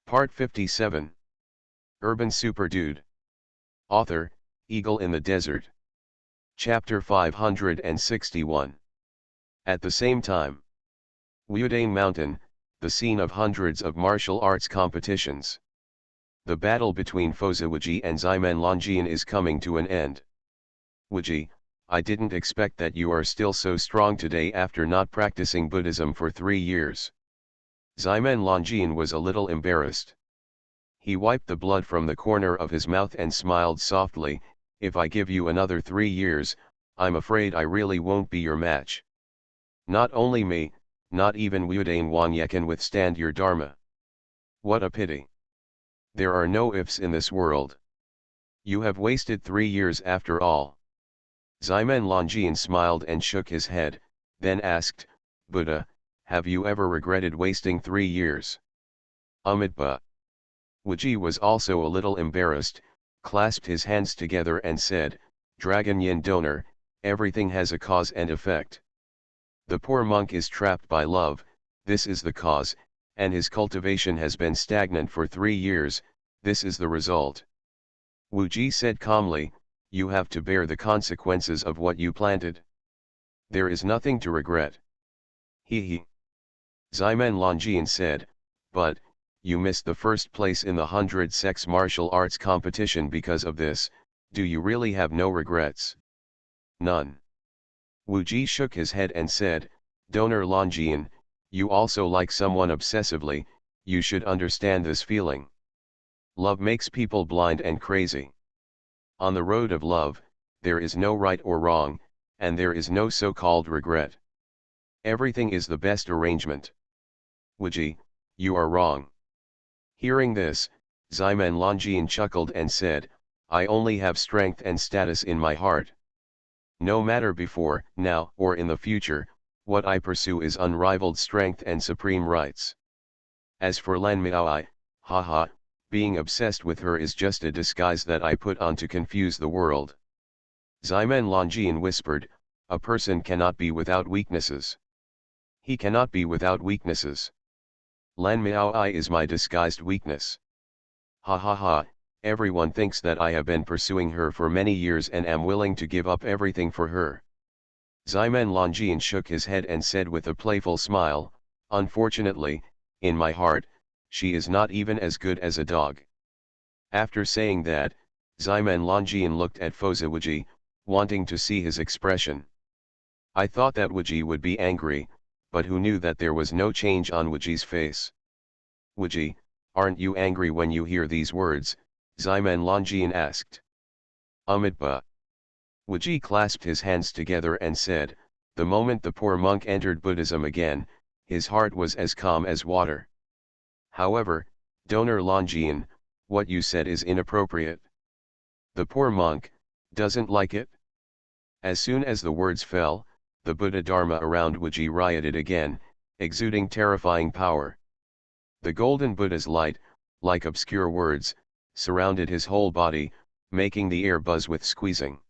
Part 57. Urban Super Dude. Author, Eagle in the Desert. Chapter 561. At the same time. Wudang Mountain, the scene of hundreds of martial arts competitions. The battle between Fosa Wuji and Ximen Longjian is coming to an end. Wuji, I didn't expect that you are still so strong today after not practicing Buddhism for 3 years. Ximen Longjian was a little embarrassed. He wiped the blood from the corner of his mouth and smiled softly. If I give you another 3 years, I'm afraid I really won't be your match. Not only me, not even Wudang Wanye can withstand your dharma. What a pity. There are no ifs in this world. You have wasted 3 years after all. Ximen Longjian smiled and shook his head, then asked, Buddha, have you ever regretted wasting 3 years? Amitabha. Wuji was also a little embarrassed, clasped his hands together and said, Dragon Yin Donor, everything has a cause and effect. The poor monk is trapped by love, this is the cause, and his cultivation has been stagnant for 3 years, this is the result. Wuji said calmly, you have to bear the consequences of what you planted. There is nothing to regret. He. Ximen Longjian said, but, you missed the first place in the 100 sex martial arts competition because of this, do you really have no regrets? None. Wuji shook his head and said, Donor Longjian, you also like someone obsessively, you should understand this feeling. Love makes people blind and crazy. On the road of love, there is no right or wrong, and there is no so-called regret. Everything is the best arrangement. Wuji, you are wrong. Hearing this, Ximen Longjian chuckled and said, I only have strength and status in my heart. No matter before, now, or in the future, what I pursue is unrivaled strength and supreme rights. As for Lan Miaoi, haha, being obsessed with her is just a disguise that I put on to confuse the world. Ximen Longjian whispered, a person cannot be without weaknesses. He cannot be without weaknesses. Lan Miaoi is my disguised weakness. Ha ha ha, everyone thinks that I have been pursuing her for many years and am willing to give up everything for her. Ximen Longjian shook his head and said with a playful smile, unfortunately, in my heart, she is not even as good as a dog. After saying that, Ximen Longjian looked at Fosa Wuji, wanting to see his expression. I thought that Wuji would be angry, but who knew that there was no change on Wuji's face. Wuji, aren't you angry when you hear these words? Ximen Longjian asked. Amitabha. Wuji clasped his hands together and said, the moment the poor monk entered Buddhism again, his heart was as calm as water. However, Donor Longjian, what you said is inappropriate. The poor monk doesn't like it. As soon as the words fell, the Buddha Dharma around Wuji rioted again, exuding terrifying power. The golden Buddha's light, like obscure words, surrounded his whole body, making the air buzz with squeezing.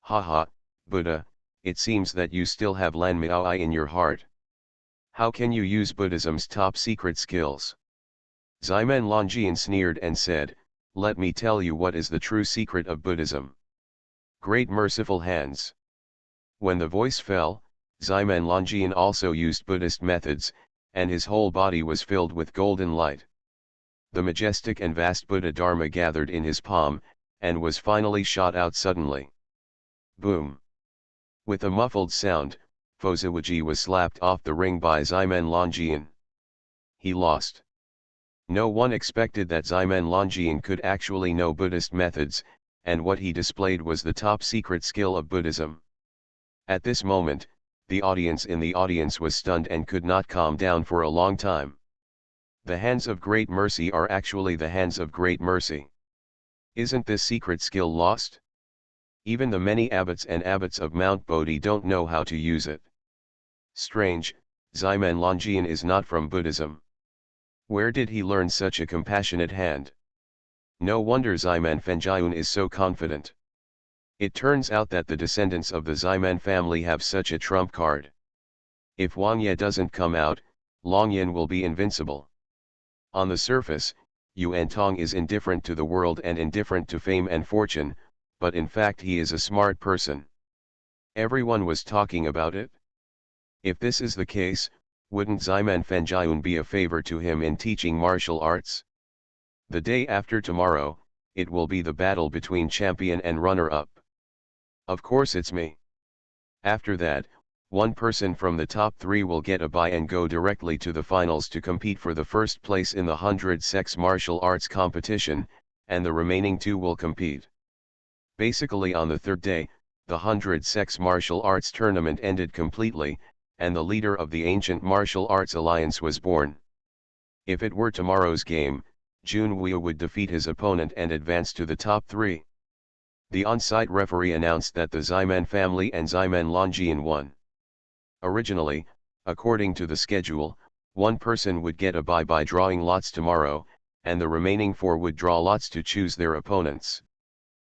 Haha, Buddha, it seems that you still have Lan Miaoi in your heart. How can you use Buddhism's top secret skills? Ximen Longjian sneered and said, let me tell you what is the true secret of Buddhism. Great merciful hands. When the voice fell, Ximen Longjian also used Buddhist methods, and his whole body was filled with golden light. The majestic and vast Buddha Dharma gathered in his palm, and was finally shot out suddenly. Boom! With a muffled sound, Fosa Wuji was slapped off the ring by Ximen Longjian. He lost. No one expected that Ximen Longjian could actually know Buddhist methods, and what he displayed was the top secret skill of Buddhism. At this moment, the audience in the audience was stunned and could not calm down for a long time. The hands of great mercy are actually the hands of great mercy. Isn't this secret skill lost? Even the many abbots and abbots of Mount Bodhi don't know how to use it. Strange, Ximen Longjian is not from Buddhism. Where did he learn such a compassionate hand? No wonder Ximen Fenjian is so confident. It turns out that the descendants of the Ximen family have such a trump card. If Wang Ye doesn't come out, Long Yin will be invincible. On the surface, Yuan Tong is indifferent to the world and indifferent to fame and fortune, but in fact he is a smart person. Everyone was talking about it. If this is the case, wouldn't Ximan Fenjian be a favor to him in teaching martial arts? The day after tomorrow, it will be the battle between champion and runner-up. Of course it's me. After that, one person from the top 3 will get a bye and go directly to the finals to compete for the first place in the 100 sex martial arts competition, and the remaining 2 will compete. Basically on the third day, the 100 sex martial arts tournament ended completely, and the leader of the Ancient Martial Arts Alliance was born. If it were tomorrow's game, Jun Wei would defeat his opponent and advance to the top 3. The on-site referee announced that the Ximan family and Ximan Longjian won. Originally, according to the schedule, one person would get a bye by drawing lots tomorrow, and the remaining 4 would draw lots to choose their opponents.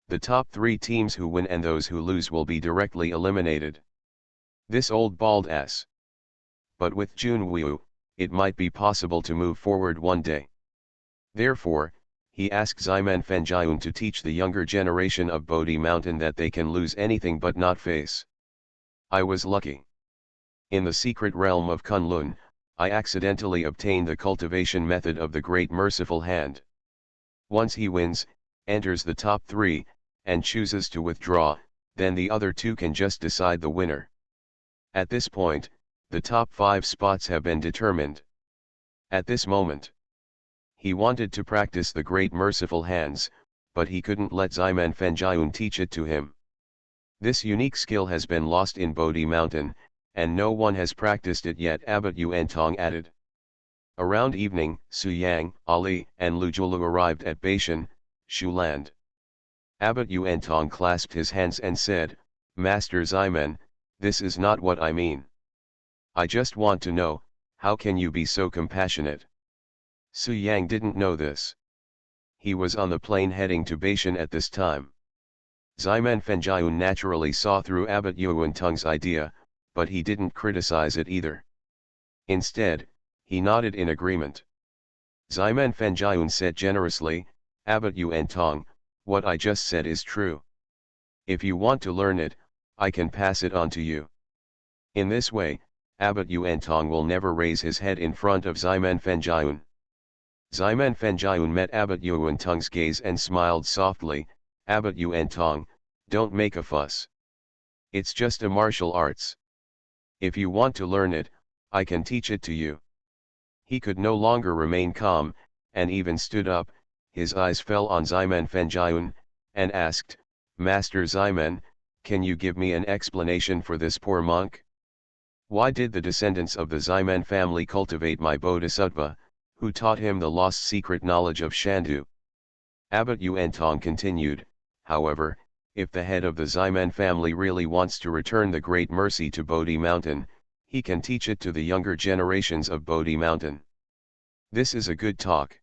The top 3 teams who win and those who lose will be directly eliminated. This old bald ass. But with Jun Wei, it might be possible to move forward one day. Therefore, he asked Ximan Fenjian to teach the younger generation of Bodhi Mountain that they can lose anything but not face. I was lucky. In the secret realm of Kunlun, I accidentally obtained the cultivation method of the Great Merciful Hand. Once he wins, enters the top 3, and chooses to withdraw, then the other 2 can just decide the winner. At this point, the top 5 spots have been determined. At this moment, he wanted to practice the Great Merciful Hands, but he couldn't let Ximan Fenjian teach it to him. This unique skill has been lost in Bodhi Mountain, and no one has practiced it yet, Abbot Yuan Tong added. Around evening, Su Yang, Ali, and Lu Jiulu arrived at Beishan, Shuland. Abbot Yuan Tong clasped his hands and said, Master Ximan, this is not what I mean. I just want to know, how can you be so compassionate? Su Yang didn't know this. He was on the plane heading to Beishan at this time. Ximan Fenjian naturally saw through Abbot Yuan Tong's idea, but he didn't criticize it either. Instead, he nodded in agreement. Ximan Fenjian said generously, Abbot Yuan Tong, what I just said is true. If you want to learn it, I can pass it on to you. In this way, Abbot Yuan Tong will never raise his head in front of Ximan Fenjian. Ximan Fenjian met Abbot Yuan Tong's gaze and smiled softly, Abbot Yuan Tong, don't make a fuss. It's just a martial arts. If you want to learn it, I can teach it to you. He could no longer remain calm, and even stood up, his eyes fell on Ximan Fenjian, and asked, Master Ximan, can you give me an explanation for this poor monk? Why did the descendants of the Ximan family cultivate my bodhisattva, who taught him the lost secret knowledge of Shandu? Abbot Yuan Tong continued, however, if the head of the Ximan family really wants to return the great mercy to Bodhi Mountain, he can teach it to the younger generations of Bodhi Mountain. This is a good talk.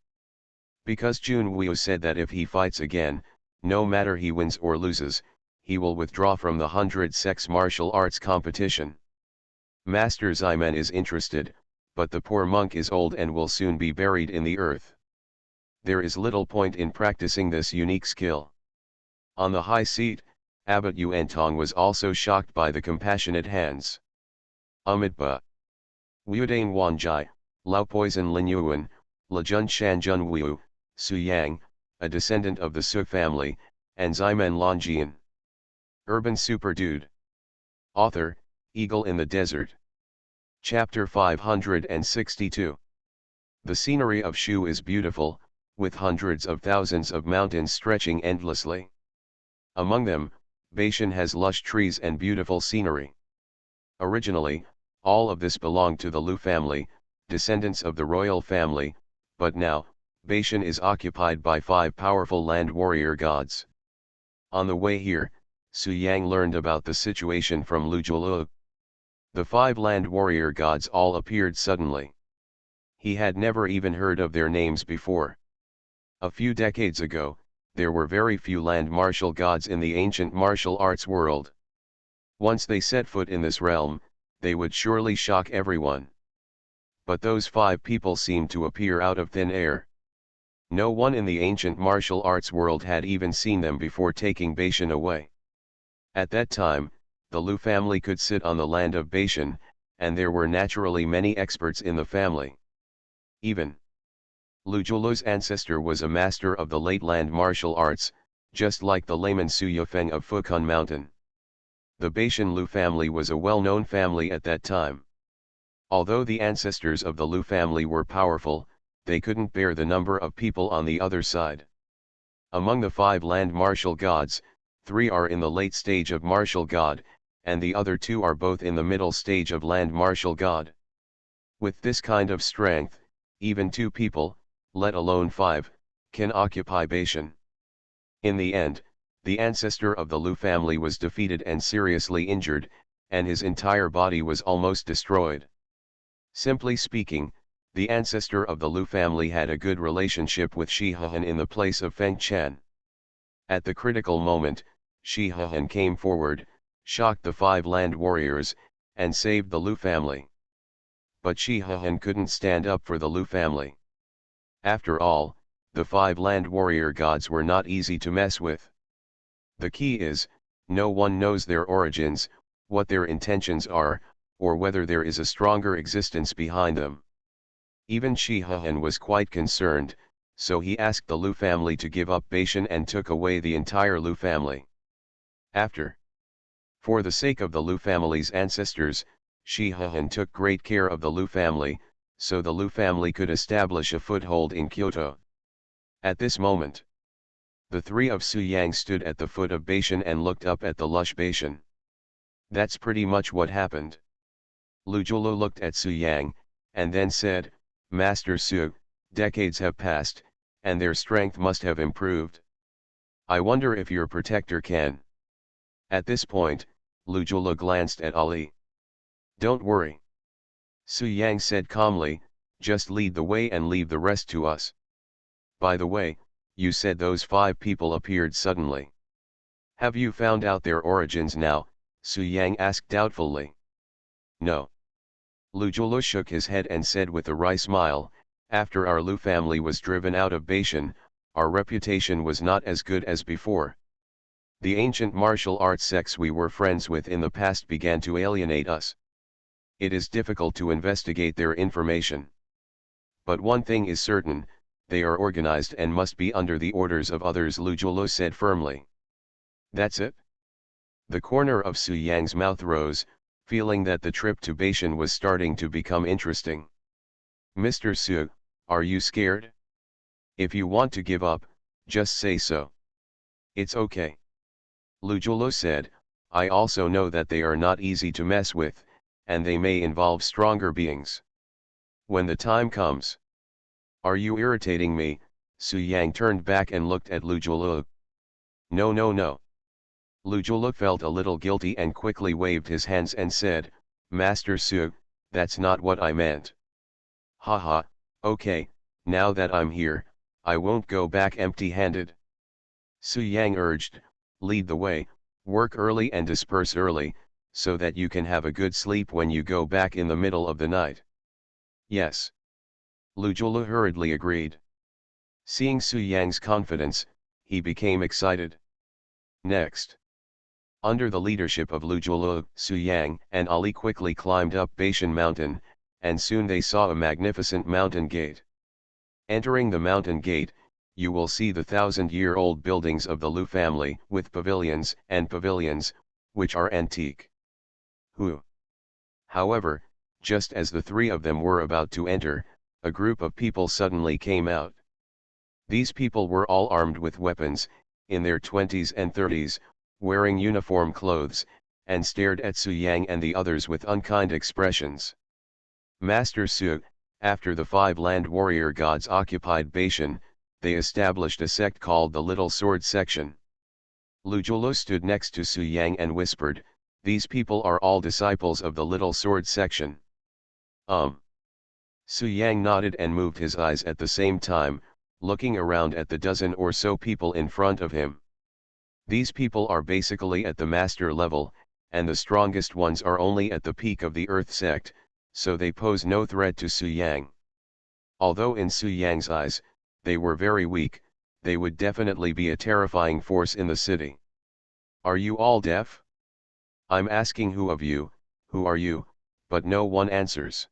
Because Jun Wei said that if he fights again, no matter he wins or loses, he will withdraw from the 100 sex martial arts competition. Master Ximan is interested, but the poor monk is old and will soon be buried in the earth. There is little point in practicing this unique skill. On the high seat, Abbot Yuan Tong was also shocked by the compassionate hands. Amitba. Wudan Wanjai, Lao Poison Lin Yuan, Lejun Shan Jun Wu, Su Yang, a descendant of the Su family, and Ximan Longjian. Urban Super Dude. Author, Eagle in the Desert. Chapter 562. The scenery of Shu is beautiful, with hundreds of thousands of mountains stretching endlessly. Among them, Beishan has lush trees and beautiful scenery. Originally, all of this belonged to the Lu family, descendants of the royal family, but now, Beishan is occupied by 5 powerful land warrior gods. On the way here, Su Yang learned about the situation from Lu Jiulu. The 5 land warrior gods all appeared suddenly. He had never even heard of their names before. A few decades ago, there were very few land martial gods in the ancient martial arts world. Once they set foot in this realm, they would surely shock everyone. but those 5 people seemed to appear out of thin air. No one in the ancient martial arts world had even seen them before taking Beishan away. At that time, the Lu family could sit on the land of Beishan, and there were naturally many experts in the family. Even Lu Zhulu's ancestor was a master of the late land martial arts, just like the layman Su Yufeng of Fukun Mountain. The Beishan Lu family was a well-known family at that time. Although the ancestors of the Lu family were powerful, they couldn't bear the number of people on the other side. Among the 5 land martial gods, 3 are in the late stage of martial god, and the other 2 are both in the middle stage of land martial god. With this kind of strength, even 2 people, let alone 5, can occupy Beishan. In the end, the ancestor of the Lu family was defeated and seriously injured, and his entire body was almost destroyed. Simply speaking, the ancestor of the Lu family had a good relationship with Shi Hehan in the place of Feng Chen. At the critical moment, Shi Hehan came forward, shocked the 5 land warriors, and saved the Lu family. But Shi Hehan couldn't stand up for the Lu family. After all, the 5 land warrior gods were not easy to mess with. The key is, no one knows their origins, what their intentions are, or whether there is a stronger existence behind them. Even Shi Hehan was quite concerned, so he asked the Lu family to give up Beishan and took away the entire Lu family. For the sake of the Lu family's ancestors, Shi Hehan took great care of the Lu family, so the Lu family could establish a foothold in Kyoto. At this moment, the 3 of Su Yang stood at the foot of Beishan and looked up at the lush Beishan. That's pretty much what happened. Lu Zhulu looked at Su Yang, and then said, "Master Su, decades have passed, and their strength must have improved. I wonder if your protector can." At this point, Lu Zhulu glanced at Ali. "Don't worry," Su Yang said calmly, "just lead the way and leave the rest to us. By the way, you said those 5 people appeared suddenly. Have you found out their origins now?" Su Yang asked doubtfully. "No." Lu Zhulu shook his head and said with a wry smile, "After our Lu family was driven out of Beishan, our reputation was not as good as before. The ancient martial arts sects we were friends with in the past began to alienate us. It is difficult to investigate their information. But one thing is certain, they are organized and must be under the orders of others," Lu Zhulu said firmly. "That's it?" The corner of Su Yang's mouth rose, feeling that the trip to Beishan was starting to become interesting. "Mr. Su, are you scared? If you want to give up, just say so. It's okay." Lu Zhulu said, "I also know that they are not easy to mess with, and they may involve stronger beings. When the time comes." "Are you irritating me?" Su Yang turned back and looked at Lu Zhulu. "No, no, no." Lu Zhulu felt a little guilty and quickly waved his hands and said, "Master Su, that's not what I meant." "Haha, okay, now that I'm here, I won't go back empty-handed." Su Yang urged, "Lead the way, work early and disperse early, so that you can have a good sleep when you go back in the middle of the night." "Yes." Lu Zhulu hurriedly agreed. Seeing Su Yang's confidence, he became excited. Next, under the leadership of Lu Zhulu, Su Yang and Ali quickly climbed up Beishan Mountain, and soon they saw a magnificent mountain gate. Entering the mountain gate, you will see the 1,000-year-old buildings of the Lu family with pavilions, which are antique. However, just as the 3 of them were about to enter, a group of people suddenly came out. These people were all armed with weapons, in their 20s and 30s, wearing uniform clothes, and stared at Su Yang and the others with unkind expressions. "Master Su, after the 5 land warrior gods occupied Beishan, they established a sect called the Little Sword Section." Lu Zhulu stood next to Su Yang and whispered, "These people are all disciples of the Little Sword Section." Su Yang nodded and moved his eyes at the same time, looking around at the dozen or so people in front of him. "These people are basically at the master level, and the strongest ones are only at the peak of the Earth sect, so they pose no threat to Su Yang. Although in Su Yang's eyes, they were very weak, they would definitely be a terrifying force in the city. Are you all deaf? I'm asking who are you, but no one answers.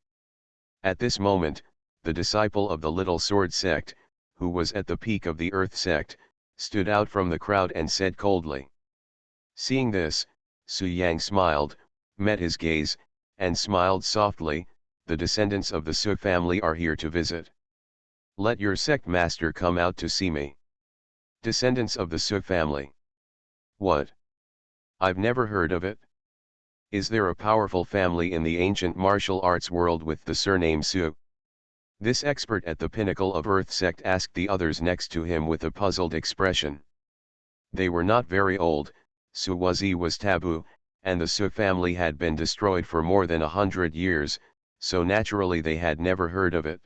At this moment, the disciple of the Little Sword sect, who was at the peak of the Earth sect, stood out from the crowd and said coldly. Seeing this, Su Yang smiled, met his gaze, and smiled softly. The descendants of the Su family are here to visit. Let your sect master come out to see me. Descendants of the Su family. What? I've never heard of it. Is there a powerful family in the ancient martial arts world with the surname Su? This expert at the pinnacle of Earth sect asked the others next to him with a puzzled expression. They were not very old, Suwazi was taboo, and the Su family had been destroyed for more than 100 years, so naturally they had never heard of it.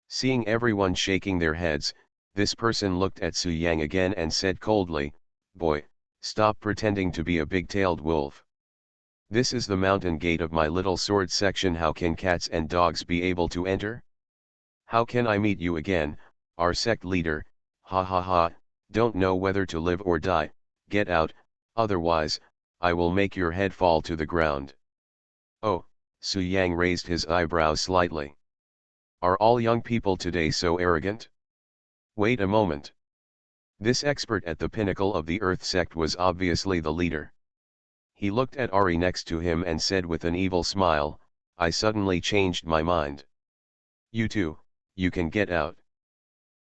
Seeing everyone shaking their heads, this person looked at Su Yang again and said coldly, Boy, stop pretending to be a big-tailed wolf. This is the mountain gate of my Little Sword section. How can cats and dogs be able to enter? How can I meet you again, our sect leader? Ha ha ha, don't know whether to live or die, get out, otherwise, I will make your head fall to the ground. Oh, Su Yang raised his eyebrows slightly. Are all young people today so arrogant? Wait a moment. This expert at the pinnacle of the Earth sect was obviously the leader. He looked at Ari next to him and said with an evil smile, I suddenly changed my mind. You too, you can get out.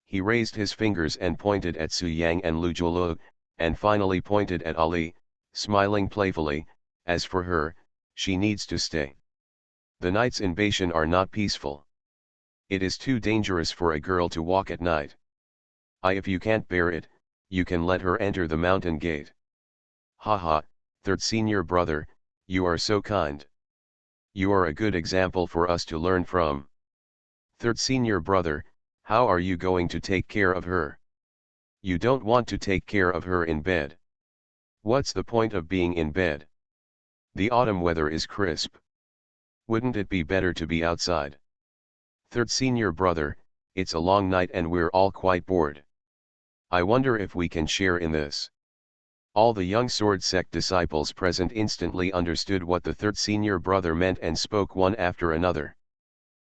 He raised his fingers and pointed at Su Yang and Lu Julu, and finally pointed at Ali, smiling playfully. As for her, she needs to stay. The nights in Bashan are not peaceful. It is too dangerous for a girl to walk at night. If you can't bear it, you can let her enter the mountain gate. Haha, third senior brother, you are so kind. You are a good example for us to learn from. Third senior brother, how are you going to take care of her? You don't want to take care of her in bed. What's the point of being in bed? The autumn weather is crisp. Wouldn't it be better to be outside? Third senior brother, it's a long night and we're all quite bored. I wonder if we can share in this. All the young sword sect disciples present instantly understood what the third senior brother meant and spoke one after another.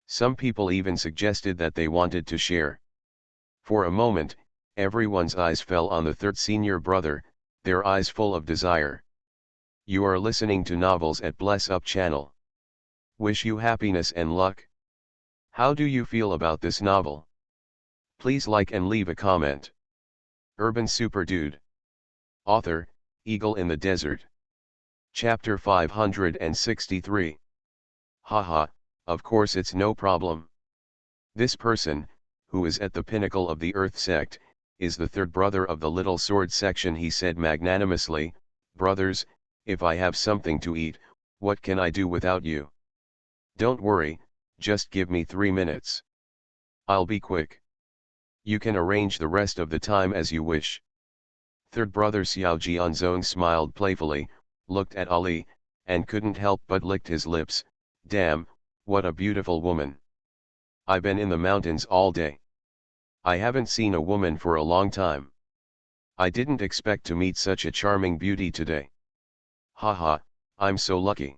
Some people even suggested that they wanted to share. For a moment, everyone's eyes fell on the third senior brother, their eyes full of desire. You are listening to Novels at Bless Up channel. Wish you happiness and luck. How do you feel about this novel? Please like and leave a comment. Urban Super Dude. Author, Eagle in the Desert. Chapter 563. Haha, of course it's no problem. This person, who is at the pinnacle of the Earth sect, is the third brother of the Little Sword section. He said magnanimously, Brothers, if I have something to eat, what can I do without you? Don't worry, just give me 3 minutes. I'll be quick. You can arrange the rest of the time as you wish. Third brother Xiao Jianzong smiled playfully, looked at Ali, and couldn't help but licked his lips. Damn, what a beautiful woman. I've been in the mountains all day. I haven't seen a woman for a long time. I didn't expect to meet such a charming beauty today. Haha, I'm so lucky.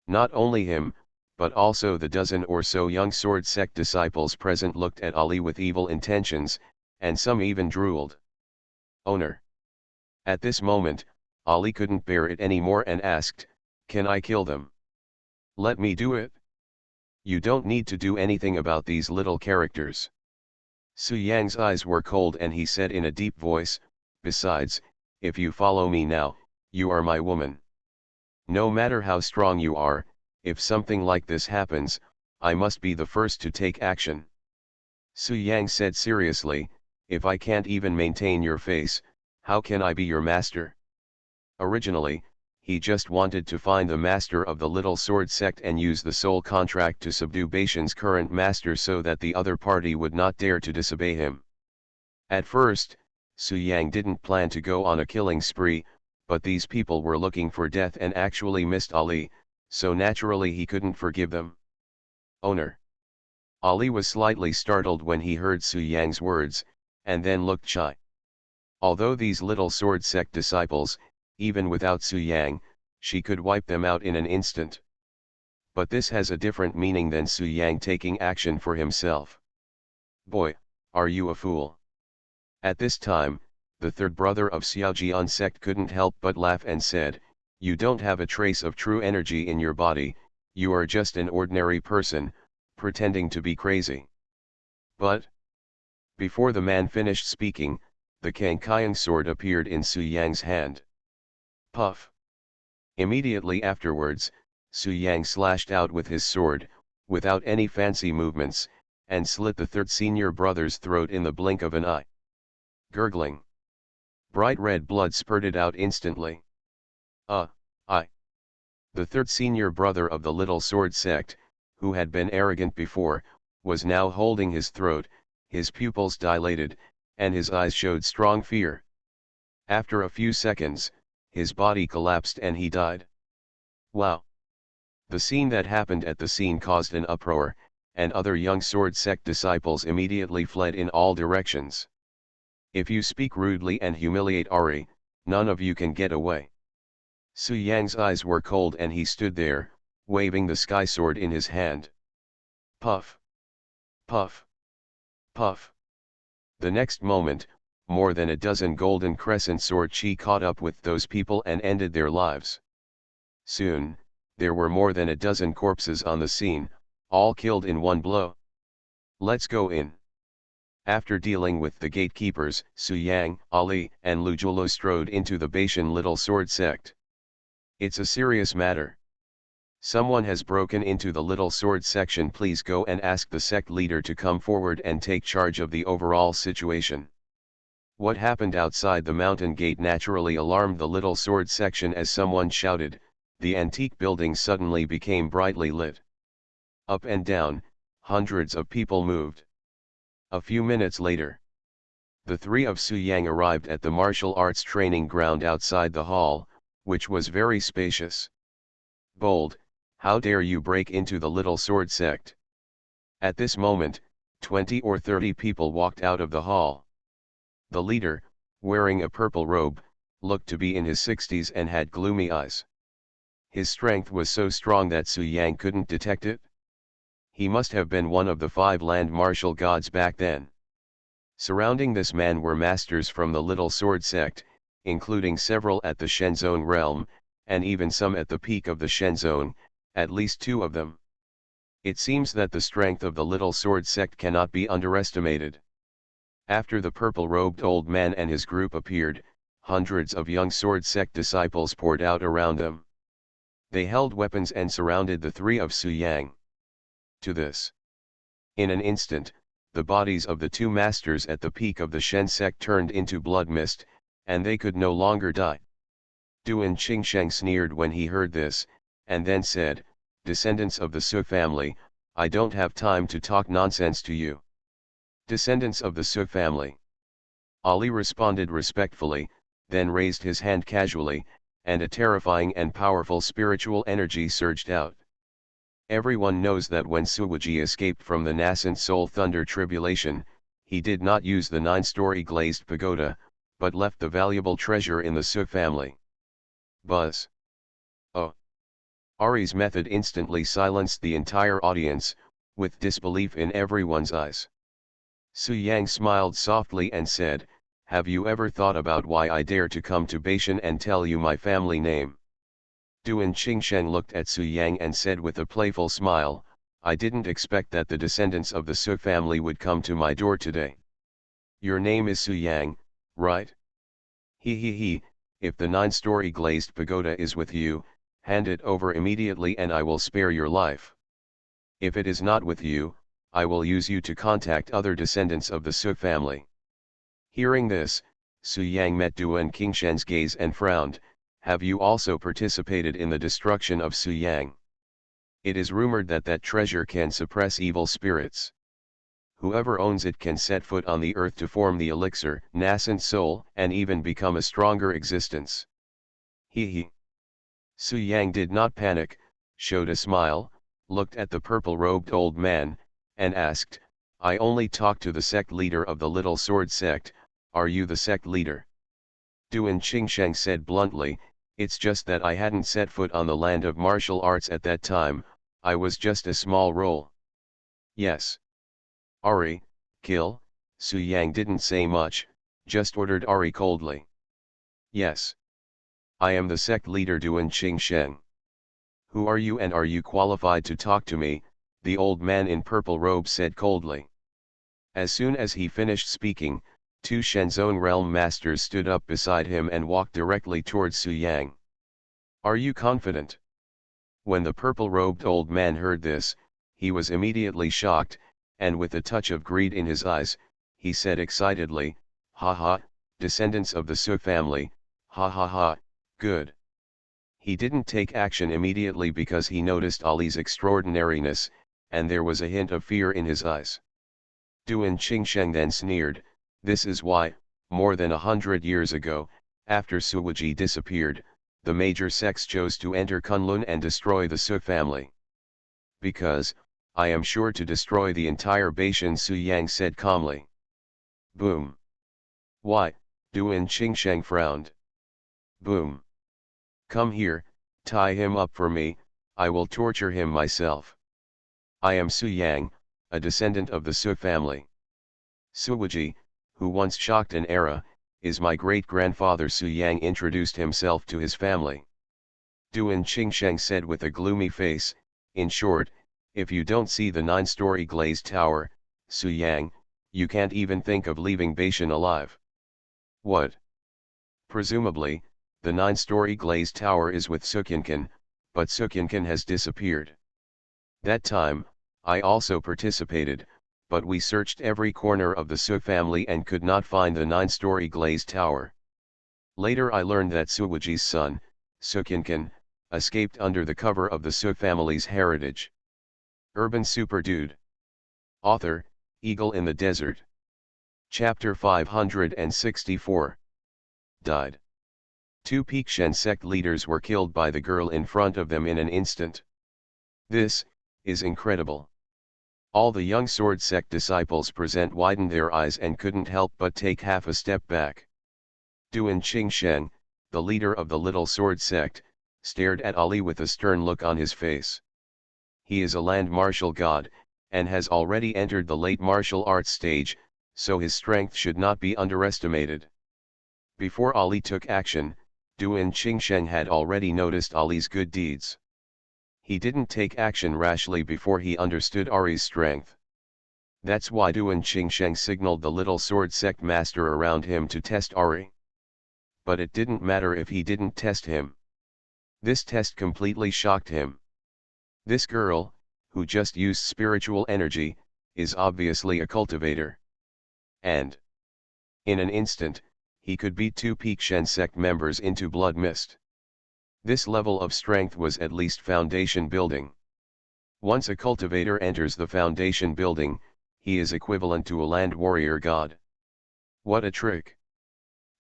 Not only him, but also the dozen or so young sword sect disciples present looked at Ali with evil intentions, and some even drooled. Owner. At this moment, Ali couldn't bear it anymore and asked, Can I kill them? Let me do it. You don't need to do anything about these little characters. Su Yang's eyes were cold and he said in a deep voice, Besides, if you follow me now, you are my woman. No matter how strong you are, if something like this happens, I must be the first to take action. Su Yang said seriously, If I can't even maintain your face, how can I be your master? Originally, he just wanted to find the master of the Little Sword sect and use the soul contract to subdue Bashan's current master so that the other party would not dare to disobey him. At first, Su Yang didn't plan to go on a killing spree, but these people were looking for death and actually missed Ali, so naturally he couldn't forgive them. Owner. Ali was slightly startled when he heard Su Yang's words, and then looked shy. Although these little sword sect disciples, even without Su Yang, she could wipe them out in an instant. But this has a different meaning than Su Yang taking action for himself. Boy, are you a fool? At this time, the third brother of Xiaojian sect couldn't help but laugh and said, "You don't have a trace of true energy in your body, you are just an ordinary person, pretending to be crazy." But, before the man finished speaking, the Kangqiang sword appeared in Su Yang's hand. Puff! Immediately afterwards, Su Yang slashed out with his sword, without any fancy movements, and slit the third senior brother's throat in the blink of an eye. Gurgling. Bright red blood spurted out instantly. I. The third senior brother of the little sword sect, who had been arrogant before, was now holding his throat, his pupils dilated, and his eyes showed strong fear. After a few seconds, his body collapsed and he died. Wow! The scene that happened at the scene caused an uproar, and other young sword sect disciples immediately fled in all directions. If you speak rudely and humiliate Ari, none of you can get away. Su Yang's eyes were cold and he stood there, waving the sky sword in his hand. Puff! Puff! Puff! The next moment, more than a dozen golden crescent sword chi caught up with those people and ended their lives. Soon, there were more than a dozen corpses on the scene, all killed in one blow. Let's go in. After dealing with the gatekeepers, Su Yang, Ali, and Lu Julo strode into the Baishan little sword sect. It's a serious matter. Someone has broken into the little sword section. Please go and ask the sect leader to come forward and take charge of the overall situation. What happened outside the mountain gate naturally alarmed the little sword section as someone shouted. The antique building suddenly became brightly lit. Up and down, hundreds of people moved. A few minutes later, the three of Su Yang arrived at the martial arts training ground outside the hall, which was very spacious. Bold, how dare you break into the little sword sect? At this moment, 20 or 30 people walked out of the hall. The leader, wearing a purple robe, looked to be in his 60s and had gloomy eyes. His strength was so strong that Su Yang couldn't detect it. He must have been one of the 5 land martial gods back then. Surrounding this man were masters from the little sword sect, including several at the Shenzone realm, and even some at the peak of the Shenzone, at least 2 of them. It seems that the strength of the little sword sect cannot be underestimated. After the purple-robed old man and his group appeared, hundreds of young sword sect disciples poured out around them. They held weapons and surrounded the three of Su Yang. To this, in an instant, the bodies of the 2 masters at the peak of the Shen sect turned into blood mist, and they could no longer die. Duan Qingsheng sneered when he heard this, and then said, "Descendants of the Su family, I don't have time to talk nonsense to you." Descendants of the Su family. Ali responded respectfully, then raised his hand casually, and a terrifying and powerful spiritual energy surged out. Everyone knows that when Suwuji escaped from the nascent soul thunder tribulation, he did not use the 9-story glazed pagoda, but left the valuable treasure in the Su family. Buzz. Oh. Ari's method instantly silenced the entire audience, with disbelief in everyone's eyes. Su Yang smiled softly and said, "Have you ever thought about why I dare to come to Baishan and tell you my family name?" Duan Qingsheng looked at Su Yang and said with a playful smile, "I didn't expect that the descendants of the Su family would come to my door today. Your name is Su Yang, right? He, if the 9-story glazed pagoda is with you, hand it over immediately and I will spare your life. If it is not with you, I will use you to contact other descendants of the Su family." Hearing this, Su Yang met Duan Qingsheng's gaze and frowned. "Have you also participated in the destruction of Su Yang? It is rumored that that treasure can suppress evil spirits. Whoever owns it can set foot on the earth to form the elixir, nascent soul, and even become a stronger existence." He. Su Yang did not panic, showed a smile, looked at the purple-robed old man, and asked, "I only talk to the sect leader of the little sword sect, are you the sect leader?" Duan Qingsheng said bluntly, "It's just that I hadn't set foot on the land of martial arts at that time, I was just a small role." "Yes. Ari, kill." Su Yang didn't say much, just ordered Ari coldly. "Yes. I am the sect leader Duan Qingsheng. Who are you and are you qualified to talk to me?" the old man in purple robe said coldly. As soon as he finished speaking, two Shenzone realm masters stood up beside him and walked directly towards Su Yang. "Are you confident?" When the purple-robed old man heard this, he was immediately shocked, and with a touch of greed in his eyes, he said excitedly, "Ha ha, descendants of the Su family, ha ha ha, good." He didn't take action immediately because he noticed Ali's extraordinariness, and there was a hint of fear in his eyes. Duan Qingsheng then sneered, "This is why, more than 100 years ago, after Suwuji disappeared, the major sects chose to enter Kunlun and destroy the Su family. Because, I am sure to destroy the entire Baishan." Su Yang said calmly. Boom. "Why?" Duan Qingsheng frowned. Boom. "Come here, tie him up for me, I will torture him myself. I am Su Yang, a descendant of the Su family. Suwuji, who once shocked an era, is my great-grandfather." Su Yang introduced himself to his family. Duan Qingsheng said with a gloomy face, "In short, if you don't see the 9-story glazed tower, Su Yang, you can't even think of leaving Baishan alive." "What? Presumably, the 9-story glazed tower is with Sukinkan, but Sukinkan has disappeared. That time, I also participated, but we searched every corner of the Su family and could not find the 9-story glazed tower. Later I learned that Suwuji's son, Sukinkan, escaped under the cover of the Su family's heritage." Urban Super Dude. Author, Eagle in the Desert. Chapter 564. Died. Two Pekshen sect leaders were killed by the girl in front of them in an instant. This is incredible. All the young sword sect disciples present widened their eyes and couldn't help but take half a step back. Duan Qingsheng, the leader of the little sword sect, stared at Ali with a stern look on his face. He is a land martial god, and has already entered the late martial arts stage, so his strength should not be underestimated. Before Ali took action, Duan Qingsheng had already noticed Ali's good deeds. He didn't take action rashly before he understood Ari's strength. That's why Duan Qingsheng signaled the little sword sect master around him to test Ari. But it didn't matter if he didn't test him. This test completely shocked him. This girl, who just used spiritual energy, is obviously a cultivator. And in an instant, he could beat two Pekshen sect members into blood mist. This level of strength was at least foundation building. Once a cultivator enters the foundation building, he is equivalent to a land warrior god. What a trick!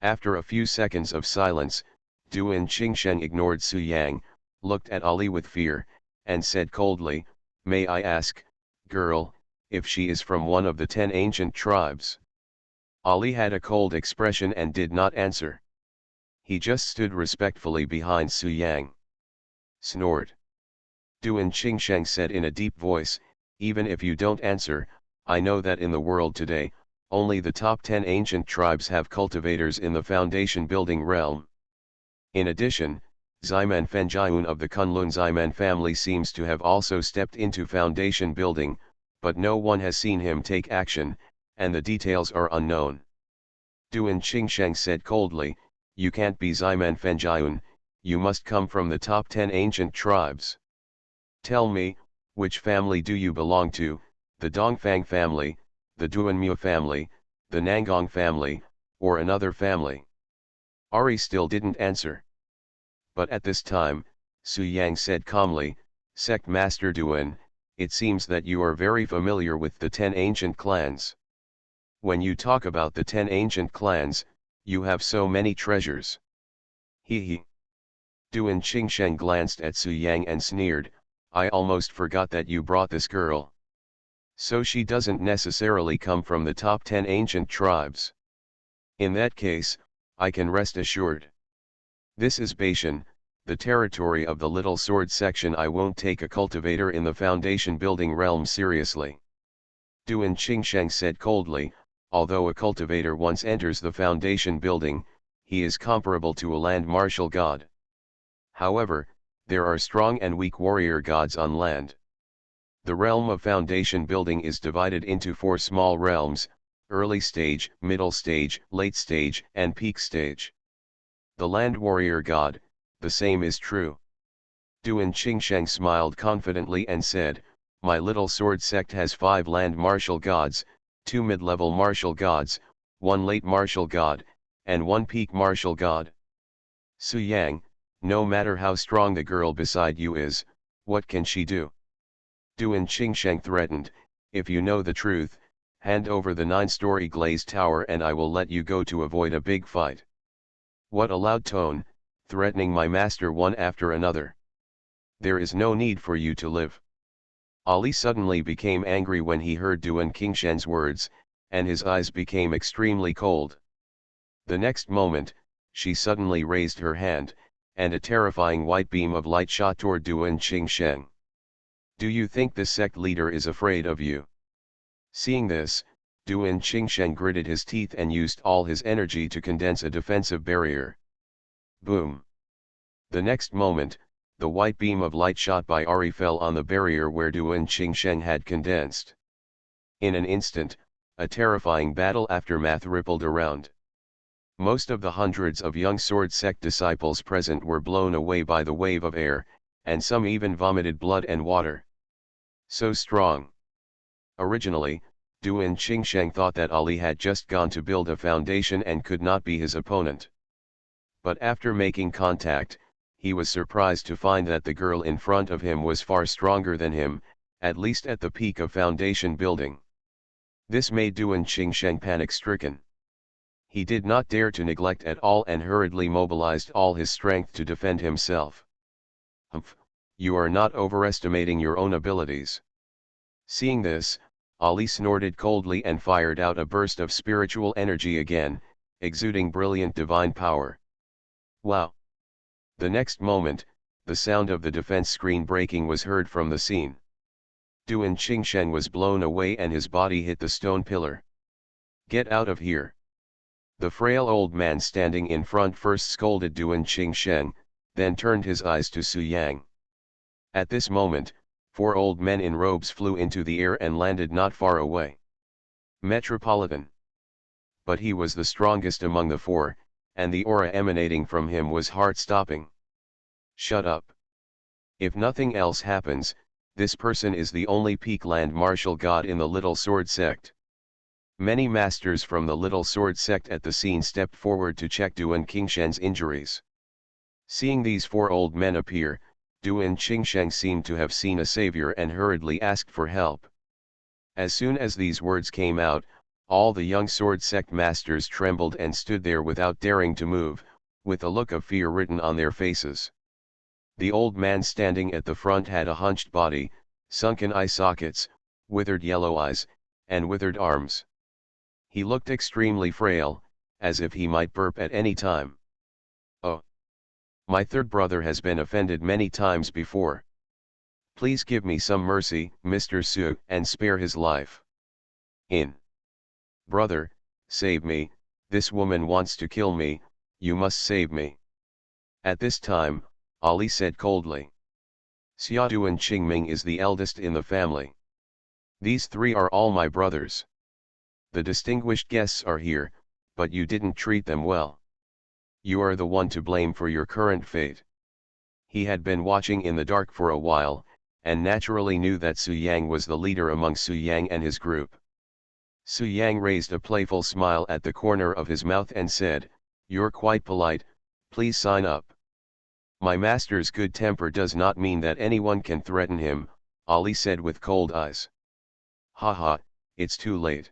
After a few seconds of silence, Duan Qingsheng ignored Su Yang, looked at Ali with fear, and said coldly, "May I ask, girl, if she is from one of the 10 ancient tribes?" Ali had a cold expression and did not answer. He just stood respectfully behind Su Yang. Snort. Duan Qingsheng said in a deep voice, "Even if you don't answer, I know that in the world today, only the top 10 ancient tribes have cultivators in the foundation building realm. In addition, Ximan Fenjiun of the Kunlun Ximan family seems to have also stepped into foundation building, but no one has seen him take action, and the details are unknown." Duan Qingsheng said coldly, "You can't be Ximan Fenjiun, you must come from the top 10 ancient tribes. Tell me, which family do you belong to, the Dongfang family, the Duanmu family, the Nangong family, or another family?" Ari still didn't answer. But at this time, Su Yang said calmly, "Sect Master Duan, it seems that you are very familiar with the 10 ancient clans. When you talk about the 10 ancient clans, you have so many treasures." He. Duan Qingsheng glanced at Su Yang and sneered, I almost forgot that you brought this girl. So she doesn't necessarily come from the top 10 ancient tribes. In that case, I can rest assured. This is Bashan, the territory of the Little Sword section. I won't take a cultivator in the foundation building realm seriously. Duan Qingsheng said coldly, although a cultivator once enters the foundation building, he is comparable to a land martial god. However, there are strong and weak warrior gods on land. The realm of foundation building is divided into 4 small realms: early stage, middle stage, late stage, and peak stage. The land warrior god, the same is true. Duan Qingsheng smiled confidently and said, my Little Sword sect has 5 land martial gods, 2 mid-level martial gods, 1 late martial god, and 1 peak martial god. Su Yang, no matter how strong the girl beside you is, what can she do? Duan Qingsheng threatened, if you know the truth, hand over the 9-story glazed tower and I will let you go to avoid a big fight. What a loud tone, threatening my master one after another. There is no need for you to live. Ali suddenly became angry when he heard Duan Qingsheng's words, and his eyes became extremely cold. The next moment, she suddenly raised her hand, and a terrifying white beam of light shot toward Duan Qingsheng. Do you think this sect leader is afraid of you? Seeing this, Duan Qingsheng gritted his teeth and used all his energy to condense a defensive barrier. Boom! The next moment, the white beam of light shot by Ari fell on the barrier where Duan Qingsheng had condensed. In an instant, a terrifying battle aftermath rippled around. Most of the hundreds of young sword sect disciples present were blown away by the wave of air, and some even vomited blood and water. So strong. Originally, Duan Qingsheng thought that Ali had just gone to build a foundation and could not be his opponent. But after making contact, he was surprised to find that the girl in front of him was far stronger than him, at least at the peak of foundation building. This made Duan Qingsheng panic-stricken. He did not dare to neglect at all and hurriedly mobilized all his strength to defend himself. Humph, you are not overestimating your own abilities. Seeing this, Ali snorted coldly and fired out a burst of spiritual energy again, exuding brilliant divine power. Wow! The next moment, the sound of the defense screen breaking was heard from the scene. Duan Qingsheng was blown away and his body hit the stone pillar. Get out of here! The frail old man standing in front first scolded Duan Qingsheng, then turned his eyes to Su Yang. At this moment, 4 old men in robes flew into the air and landed not far away. Metropolitan. But he was the strongest among the 4, and the aura emanating from him was heart-stopping. Shut up. If nothing else happens, this person is the only peak land martial god in the Little Sword sect. Many masters from the Little Sword sect at the scene stepped forward to check Duan Qingsheng's injuries. Seeing these 4 old men appear, Duan Qingsheng seemed to have seen a savior and hurriedly asked for help. As soon as these words came out, all the young sword sect masters trembled and stood there without daring to move, with a look of fear written on their faces. The old man standing at the front had a hunched body, sunken eye sockets, withered yellow eyes, and withered arms. He looked extremely frail, as if he might burp at any time. Oh! My third brother has been offended many times before. Please give me some mercy, Mr. Su, and spare his life. Brother, save me, this woman wants to kill me, you must save me. At this time, Ali said coldly. Xia Duan Qingming is the eldest in the family. These 3 are all my brothers. The distinguished guests are here, but you didn't treat them well. You are the one to blame for your current fate. He had been watching in the dark for a while, and naturally knew that Su Yang was the leader among Su Yang and his group. Su Yang raised a playful smile at the corner of his mouth and said, "You're quite polite, please sign up." My master's good temper does not mean that anyone can threaten him, Ali said with cold eyes. Haha, it's too late.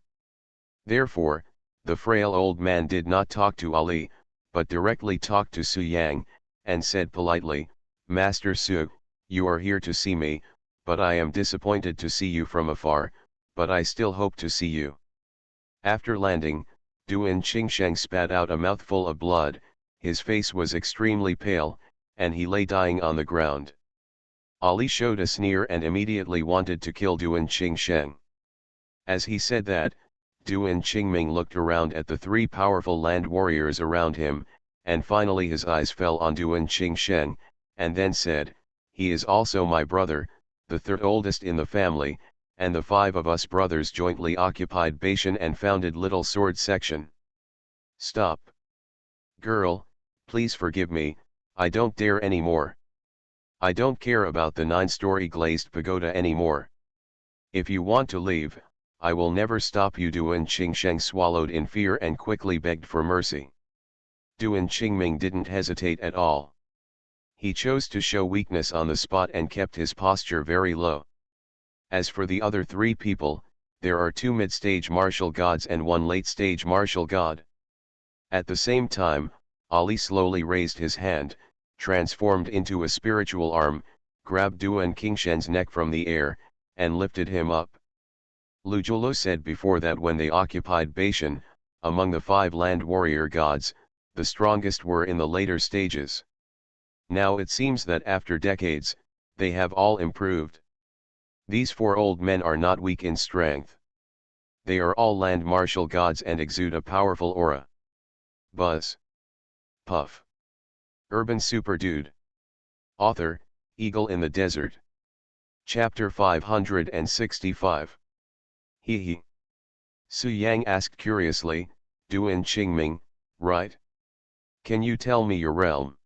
Therefore, the frail old man did not talk to Ali, but directly talked to Su Yang, and said politely, "Master Su, you are here to see me, but I am disappointed to see you from afar, but I still hope to see you. After landing, Duan Qingsheng spat out a mouthful of blood, his face was extremely pale, and he lay dying on the ground. Ali showed a sneer and immediately wanted to kill Duan Qingsheng. As he said that, Duan Qingming looked around at the three powerful land warriors around him, and finally his eyes fell on Duan Qingsheng, and then said, "He is also my brother, the third oldest in the family, and the five of us brothers jointly occupied Baishan and founded Little Sword Section." "Stop. Girl, please forgive me, I don't dare anymore. I don't care about the 9-story glazed pagoda anymore. If you want to leave, I will never stop you." Duan Qingsheng swallowed in fear and quickly begged for mercy. Duan Qingming didn't hesitate at all. He chose to show weakness on the spot and kept his posture very low. As for the other three people, there are 2 mid-stage martial gods and 1 late-stage martial god. At the same time, Ali slowly raised his hand, transformed into a spiritual arm, grabbed Duan Qingshen's neck from the air, and lifted him up. Lu Zhulo said before that when they occupied Baishan, among the 5 land warrior gods, the strongest were in the later stages. Now it seems that after decades, they have all improved. These 4 old men are not weak in strength. They are all land martial gods and exude a powerful aura. Buzz. Puff. Urban Super Dude. Author, Eagle in the Desert. Chapter 565. He. Su Yang asked curiously, "Duan Qingming, right? Can you tell me your realm?"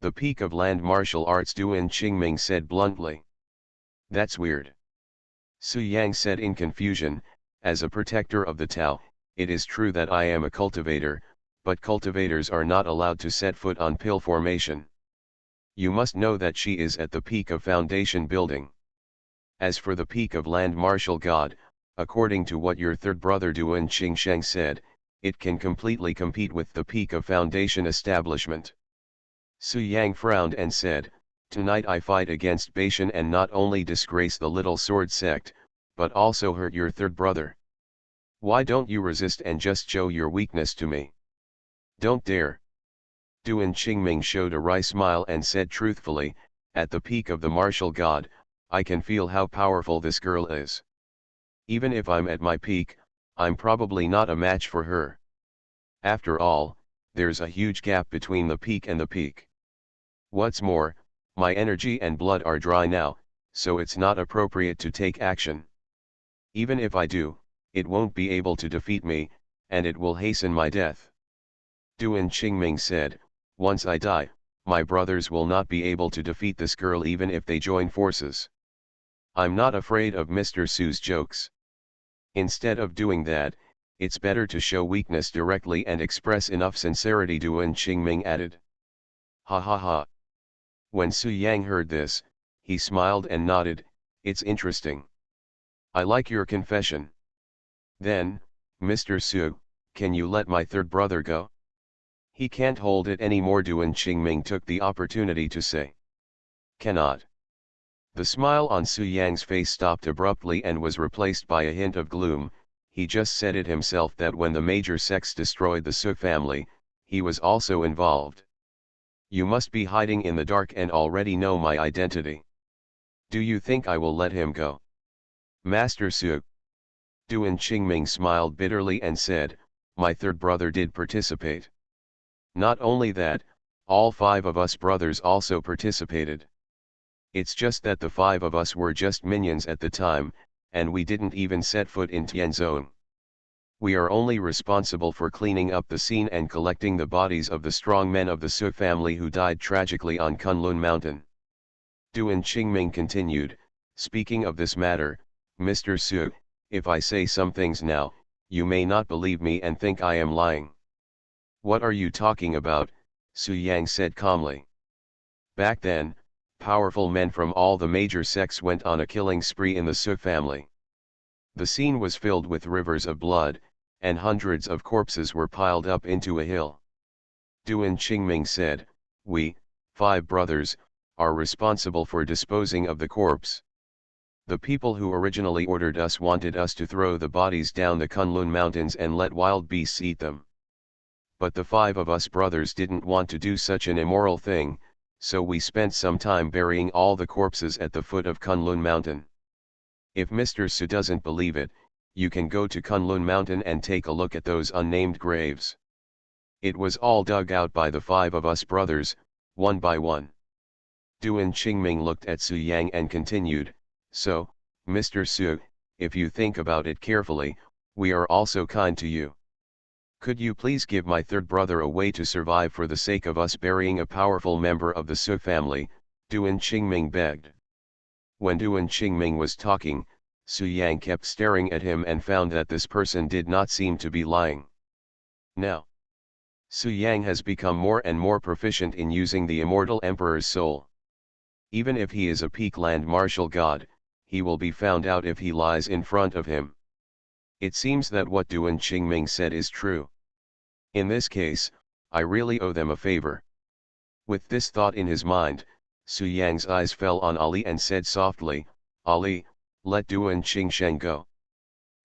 "The peak of land martial arts," Duan Qingming said bluntly. "That's weird." Su Yang said in confusion, "As a protector of the Tao, it is true that I am a cultivator, but cultivators are not allowed to set foot on pill formation. You must know that she is at the peak of foundation building. As for the peak of land martial god, according to what your third brother Duan Qingsheng said, it can completely compete with the peak of foundation establishment." Su Yang frowned and said, "Tonight I fight against Baishan and not only disgrace the Little Sword sect, but also hurt your third brother. Why don't you resist and just show your weakness to me?" "Don't dare." Duan Qingming showed a wry smile and said truthfully, "At the peak of the martial god, I can feel how powerful this girl is. Even if I'm at my peak, I'm probably not a match for her. After all, there's a huge gap between the peak and the peak. What's more, my energy and blood are dry now, so it's not appropriate to take action. Even if I do, it won't be able to defeat me, and it will hasten my death." Duan Qingming said, "Once I die, my brothers will not be able to defeat this girl even if they join forces. I'm not afraid of Mr. Su's jokes. Instead of doing that, it's better to show weakness directly and express enough sincerity," Duan Qingming added. "Ha ha ha." When Su Yang heard this, he smiled and nodded, "It's interesting. I like your confession. Then, Mr. Su, can you let my third brother go? He can't hold it anymore," Duan Qingming took the opportunity to say. "Cannot." The smile on Su Yang's face stopped abruptly and was replaced by a hint of gloom. He just said it himself that when the major sects destroyed the Su family, he was also involved. "You must be hiding in the dark and already know my identity. Do you think I will let him go?" "Master Su." Duan Qingming smiled bitterly and said, "My third brother did participate. Not only that, all 5 of us brothers also participated. It's just that the 5 of us were just minions at the time, and we didn't even set foot in Tianzong. We are only responsible for cleaning up the scene and collecting the bodies of the strong men of the Su family who died tragically on Kunlun Mountain." Duan Qingming continued, "Speaking of this matter, Mr. Su, if I say some things now, you may not believe me and think I am lying." "What are you talking about?" Su Yang said calmly. "Back then, powerful men from all the major sects went on a killing spree in the Su family. The scene was filled with rivers of blood, and hundreds of corpses were piled up into a hill. Duan Qingming said, 'We, 5 brothers, are responsible for disposing of the corpse. The people who originally ordered us wanted us to throw the bodies down the Kunlun mountains and let wild beasts eat them. But the 5 of us brothers didn't want to do such an immoral thing, so we spent some time burying all the corpses at the foot of Kunlun mountain. If Mr. Su doesn't believe it, you can go to Kunlun mountain and take a look at those unnamed graves. It was all dug out by the 5 of us brothers, one by one. Duan Qingming looked at Su Yang and continued, "So, Mr. Su, if you think about it carefully, we are also kind to you. Could you please give my 3rd brother a way to survive for the sake of us burying a powerful member of the Su family?" Duan Qingming begged. When Duan Qingming was talking, Su Yang kept staring at him and found that this person did not seem to be lying. Now, Su Yang has become more and more proficient in using the immortal emperor's soul. Even if he is a peak land martial god, he will be found out if he lies in front of him. It seems that what Duan Qingming said is true. In this case, I really owe them a favor. With this thought in his mind, Su Yang's eyes fell on Ali and said softly, "Ali, let Duan Qingsheng go."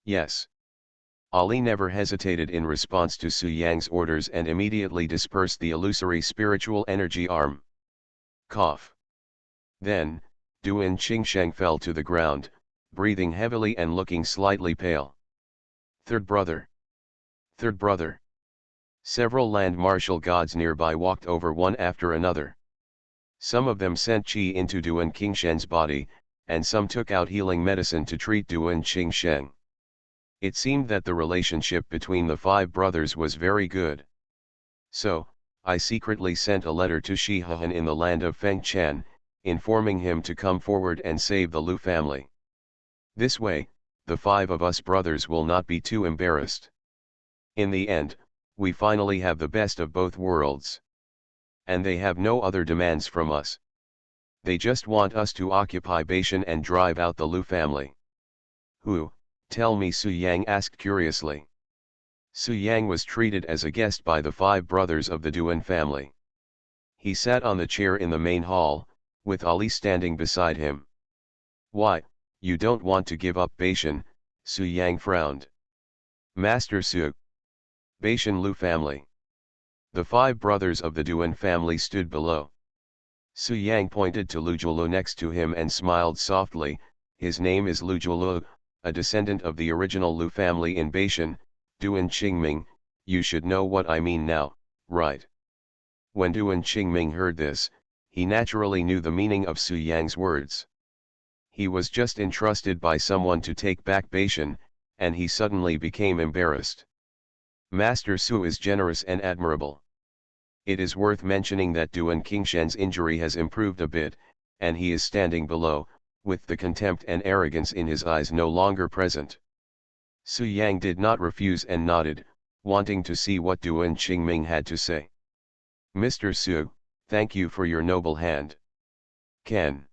"Yes." Ali never hesitated in response to Su Yang's orders and immediately dispersed the illusory spiritual energy arm. Cough. Then, Duan Qingsheng fell to the ground, breathing heavily and looking slightly pale. "Third brother! Third brother!" Several land martial gods nearby walked over one after another. Some of them sent qi into Duan Qingshen's body, and some took out healing medicine to treat Duan Qingsheng. It seemed that the relationship between the 5 brothers was very good. So, I secretly sent a letter to Shi Han in the land of Fengchan, informing him to come forward and save the Lu family. This way, the 5 of us brothers will not be too embarrassed. In the end, we finally have the best of both worlds. And they have no other demands from us. They just want us to occupy Beishan and drive out the Lu family. "Who, tell me?" Su Yang asked curiously. Su Yang was treated as a guest by the 5 brothers of the Duan family. He sat on the chair in the main hall, with Ali standing beside him. "Why, you don't want to give up Beishan?" Su Yang frowned. "Master Su. Beishan Lu family." The 5 brothers of the Duan family stood below. Su Yang pointed to Lu Julu next to him and smiled softly. "His name is Lu Julu, a descendant of the original Lu family in Beishan. Duan Qingming, you should know what I mean now, right?" When Duan Qingming heard this, he naturally knew the meaning of Su Yang's words. He was just entrusted by someone to take back Beishan, and he suddenly became embarrassed. Master Su is generous and admirable. It is worth mentioning that Duan Qingshen's injury has improved a bit, and he is standing below, with the contempt and arrogance in his eyes no longer present. Su Yang did not refuse and nodded, wanting to see what Duan Qingming had to say. "Mr. Su, thank you for your noble hand." "Ken."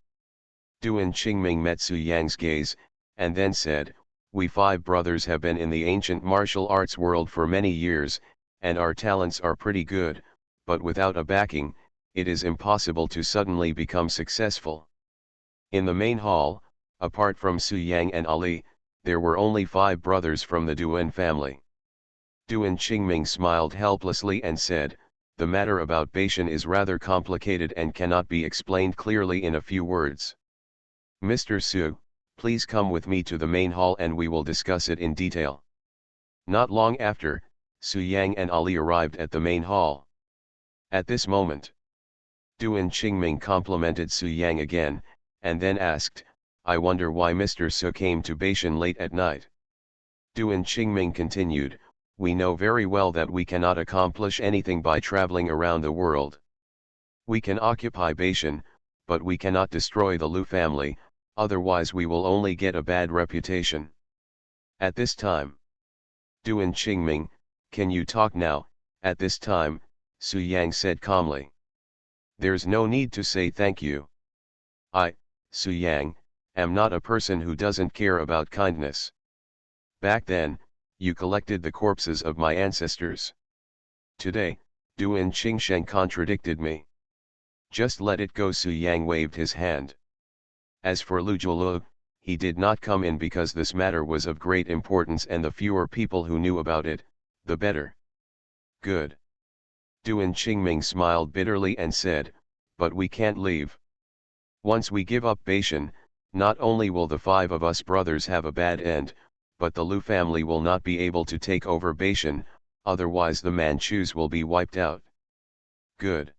Duan Qingming met Su Yang's gaze, and then said, "We 5 brothers have been in the ancient martial arts world for many years, and our talents are pretty good, but without a backing, it is impossible to suddenly become successful." In the main hall, apart from Su Yang and Ali, there were only 5 brothers from the Duan family. Duan Qingming smiled helplessly and said, "The matter about Beishan is rather complicated and cannot be explained clearly in a few words. Mr. Su, please come with me to the main hall and we will discuss it in detail." Not long after, Su Yang and Ali arrived at the main hall. At this moment, Duan Qingming complimented Su Yang again, and then asked, "I wonder why Mr. Su came to Beishan late at night." Duan Qingming continued, "We know very well that we cannot accomplish anything by traveling around the world. We can occupy Beishan, but we cannot destroy the Lu family, otherwise we will only get a bad reputation." At this time, Duan Qingming, "Can you talk now?" At this time, Su Yang said calmly. "There's no need to say thank you. I, Su Yang, am not a person who doesn't care about kindness. Back then, you collected the corpses of my ancestors. Today, Duan Qingsheng contradicted me. Just let it go. Su Yang waved his hand. As for Lu Jiulu, he did not come in because this matter was of great importance and the fewer people who knew about it, the better. Good. Duan Qingming smiled bitterly and said, but we can't leave. Once we give up Beishan, not only will the 5 of us brothers have a bad end, but the Lu family will not be able to take over Beishan, otherwise the Manchus will be wiped out. Good.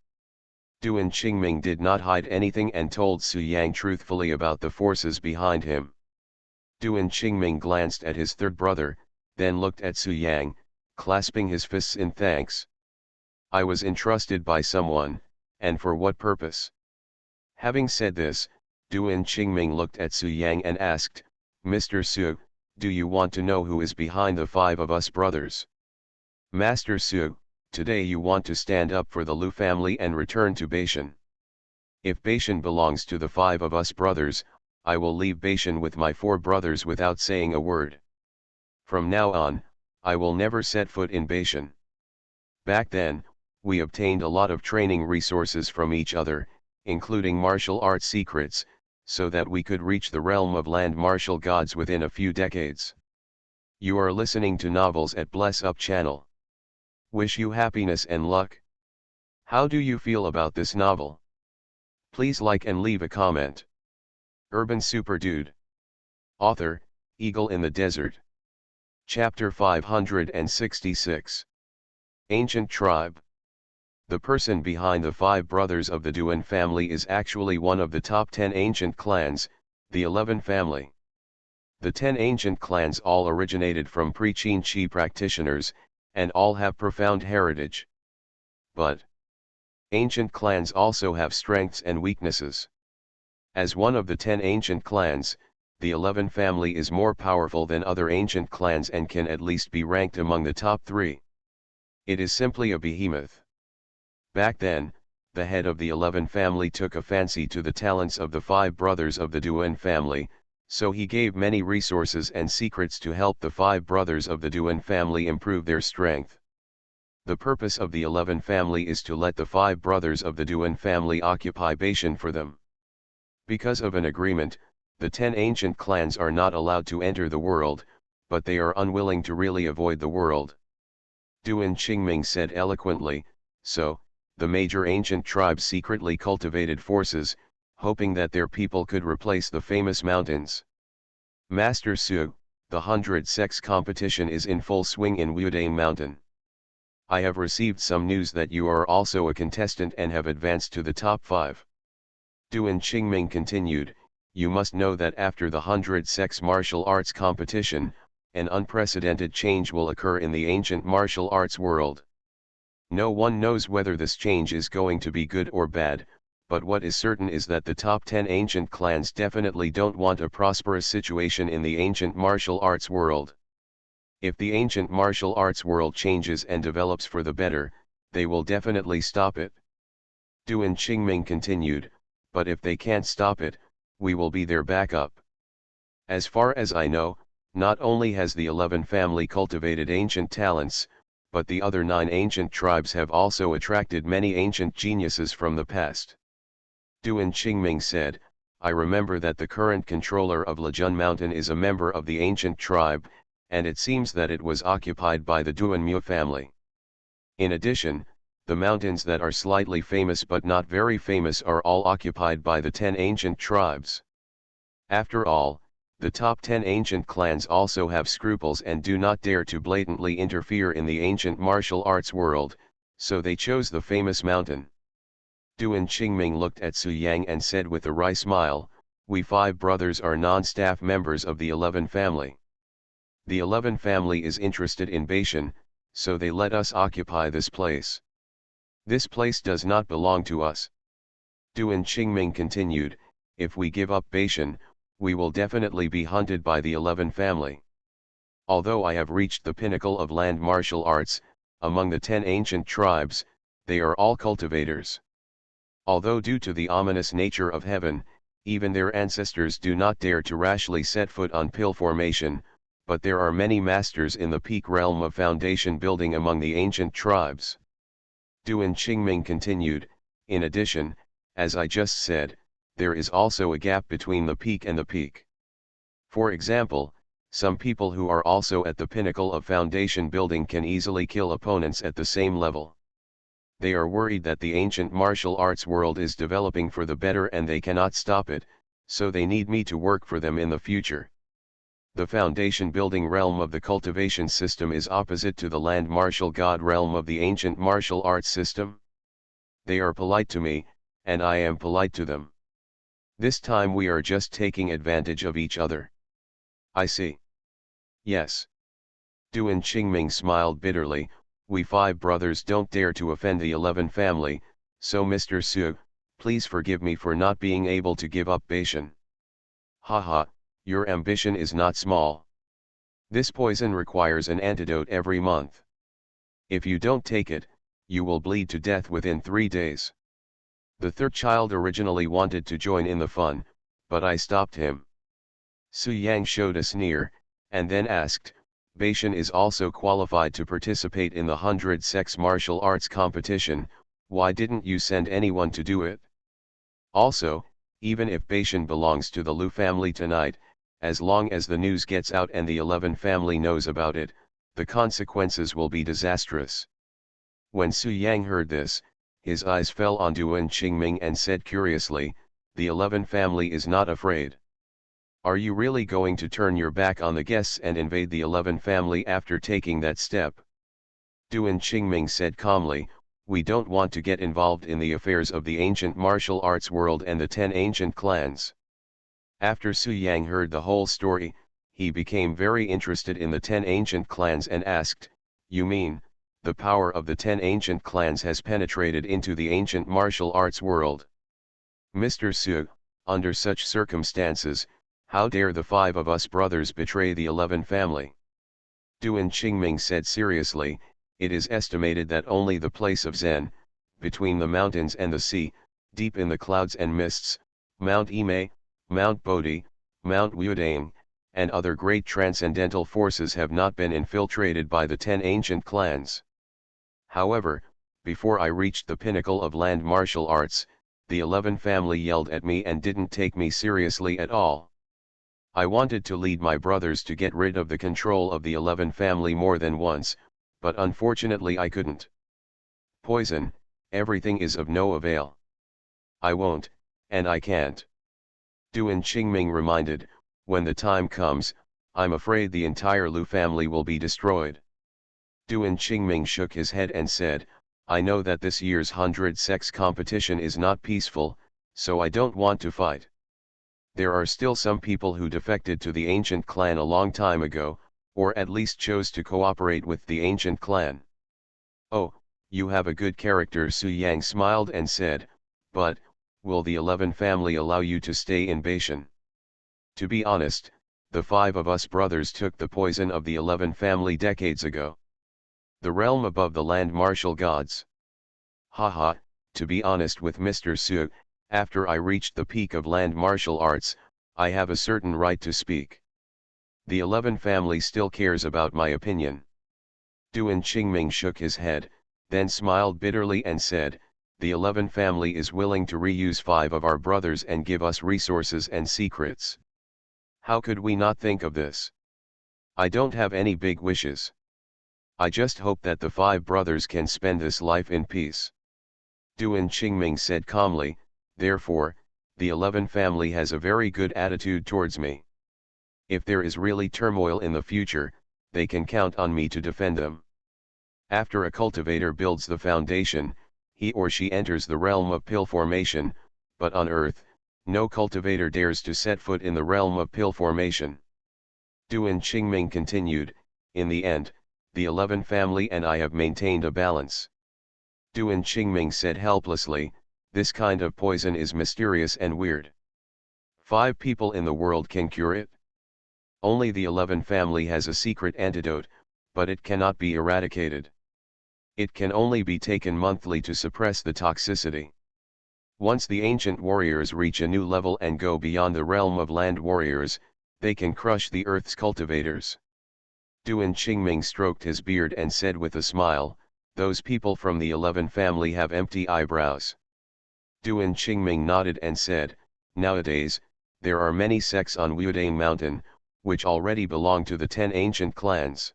Duan Qingming did not hide anything and told Su Yang truthfully about the forces behind him. Duan Qingming glanced at his third brother, then looked at Su Yang, clasping his fists in thanks. I was entrusted by someone, and for what purpose? Having said this, Duan Qingming looked at Su Yang and asked, Mr. Su, do you want to know who is behind the 5 of us brothers? Master Su, today you want to stand up for the Lu family and return to Beishan. If Beishan belongs to the 5 of us brothers, I will leave Beishan with my 4 brothers without saying a word. From now on, I will never set foot in Beishan. Back then, we obtained a lot of training resources from each other, including martial arts secrets, so that we could reach the realm of land martial gods within a few decades. You are listening to Novels at Bless Up channel. Wish you happiness and luck. How do you feel about this novel? Please like and leave a comment. Urban Super Dude. Author, Eagle in the Desert. Chapter 566. Ancient Tribe. The person behind the 5 brothers of the Duan family is actually one of the top 10 ancient clans, the 11 family. The 10 ancient clans all originated from pre-Qin Shi practitioners, and all have profound heritage. But ancient clans also have strengths and weaknesses. As one of the 10 ancient clans, the 11 family is more powerful than other ancient clans and can at least be ranked among the top 3. It is simply a behemoth. Back then, the head of the 11 family took a fancy to the talents of the 5 brothers of the Duan family, so he gave many resources and secrets to help the 5 brothers of the Duan family improve their strength. The purpose of the 11 family is to let the 5 brothers of the Duan family occupy Beishan for them. Because of an agreement, the 10 ancient clans are not allowed to enter the world, but they are unwilling to really avoid the world. Duan Qingming said eloquently, so, the major ancient tribes secretly cultivated forces, hoping that their people could replace the famous mountains. Master Su, the 100 sex competition is in full swing in Wudang Mountain. I have received some news that you are also a contestant and have advanced to the top 5. Duan Qingming continued, you must know that after the 100 sex martial arts competition, an unprecedented change will occur in the ancient martial arts world. No one knows whether this change is going to be good or bad, but what is certain is that the top 10 ancient clans definitely don't want a prosperous situation in the ancient martial arts world. If the ancient martial arts world changes and develops for the better, they will definitely stop it. Duan Qingming continued, but if they can't stop it, we will be their backup. As far as I know, not only has the 11 family cultivated ancient talents, but the other 9 ancient tribes have also attracted many ancient geniuses from the past. Duan Qingming said, I remember that the current controller of Lejun Mountain is a member of the ancient tribe, and it seems that it was occupied by the Duan Mu family. In addition, the mountains that are slightly famous but not very famous are all occupied by the 10 ancient tribes. After all, the top 10 ancient clans also have scruples and do not dare to blatantly interfere in the ancient martial arts world, so they chose the famous mountain. Duan Qingming looked at Su Yang and said with a wry smile, we 5 brothers are non-staff members of the 11 family. The 11 family is interested in Beishan, so they let us occupy this place. This place does not belong to us. Duan Qingming continued, if we give up Beishan, we will definitely be hunted by the 11 family. Although I have reached the pinnacle of land martial arts, among the 10 ancient tribes, they are all cultivators. Although due to the ominous nature of heaven, even their ancestors do not dare to rashly set foot on Pill formation, but there are many masters in the peak realm of foundation building among the ancient tribes. Duan Qingming continued, in addition, as I just said, there is also a gap between the peak and the peak. For example, some people who are also at the pinnacle of foundation building can easily kill opponents at the same level. They are worried that the ancient martial arts world is developing for the better and they cannot stop it, so they need me to work for them in the future. The foundation building realm of the cultivation system is opposite to the land martial god realm of the ancient martial arts system. They are polite to me, and I am polite to them. This time we are just taking advantage of each other. I see. Yes. Duan Qingming smiled bitterly. We 5 brothers don't dare to offend the 11 family, so Mr. Su, please forgive me for not being able to give up Beishan. Haha, your ambition is not small. This poison requires an antidote every month. If you don't take it, you will bleed to death within 3 days. The third child originally wanted to join in the fun, but I stopped him. Su Yang showed a sneer, and then asked, Beishan is also qualified to participate in the 100 sex martial arts competition, why didn't you send anyone to do it? Also, even if Beishan belongs to the Lu family tonight, as long as the news gets out and the 11 family knows about it, the consequences will be disastrous. When Su Yang heard this, his eyes fell on Duan Qingming and said curiously, the 11 family is not afraid. Are you really going to turn your back on the guests and invade the 11 family after taking that step? Duan Qingming said calmly, we don't want to get involved in the affairs of the ancient martial arts world and the 10 ancient clans. After Su Yang heard the whole story, he became very interested in the 10 ancient clans and asked, you mean, the power of the 10 ancient clans has penetrated into the ancient martial arts world? Mr. Su, under such circumstances, how dare the 5 of us brothers betray the 11 family? Duan Qingming said seriously, it is estimated that only the place of Zen, between the mountains and the sea, deep in the clouds and mists, Mount Imei, Mount Bodhi, Mount Wudang, and other great transcendental forces have not been infiltrated by the 10 ancient clans. However, before I reached the pinnacle of land martial arts, the 11 family yelled at me and didn't take me seriously at all. I wanted to lead my brothers to get rid of the control of the 11 family more than once, but unfortunately I couldn't. Poison, everything is of no avail. I won't, and I can't. Duan Qingming reminded, when the time comes, I'm afraid the entire Lu family will be destroyed. Duan Qingming shook his head and said, I know that this year's 100 sex competition is not peaceful, so I don't want to fight. There are still some people who defected to the ancient clan a long time ago, or at least chose to cooperate with the ancient clan. Oh, you have a good character, Su Yang smiled and said, but, will the 11 family allow you to stay in Beishan? To be honest, the 5 of us brothers took the poison of the 11 family decades ago. The realm above the land martial gods. Haha, to be honest with Mr. Su, after I reached the peak of land martial arts, I have a certain right to speak. The 11 family still cares about my opinion. Duan Qingming shook his head, then smiled bitterly and said, the 11 family is willing to reuse 5 of our brothers and give us resources and secrets. How could we not think of this? I don't have any big wishes. I just hope that the 5 brothers can spend this life in peace. Duan Qingming said calmly, therefore, the 11 family has a very good attitude towards me. If there is really turmoil in the future, they can count on me to defend them. After a cultivator builds the foundation, he or she enters the realm of pill formation, but on Earth, no cultivator dares to set foot in the realm of pill formation. Duan Qingming continued, in the end, the 11 family and I have maintained a balance. Duan Qingming said helplessly, this kind of poison is mysterious and weird. 5 people in the world can cure it. Only the 11 family has a secret antidote, but it cannot be eradicated. It can only be taken monthly to suppress the toxicity. Once the ancient warriors reach a new level and go beyond the realm of land warriors, they can crush the earth's cultivators. Duan Qingming stroked his beard and said with a smile, those people from the 11 family have empty eyebrows. Duan Qingming nodded and said, nowadays, there are many sects on Wudang Mountain, which already belong to the 10 ancient clans.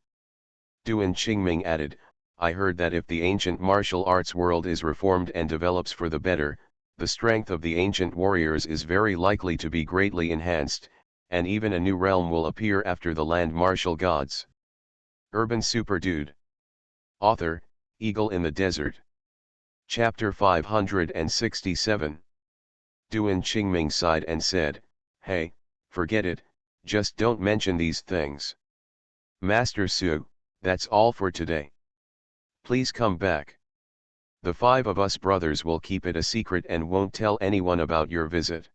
Duan Qingming added, I heard that if the ancient martial arts world is reformed and develops for the better, the strength of the ancient warriors is very likely to be greatly enhanced, and even a new realm will appear after the land martial gods. Urban Super Dude. Author, Eagle in the Desert. Chapter 567. Duan Qingming sighed and said, hey, forget it, just don't mention these things. Master Su, that's all for today. Please come back. The 5 of us brothers will keep it a secret and won't tell anyone about your visit.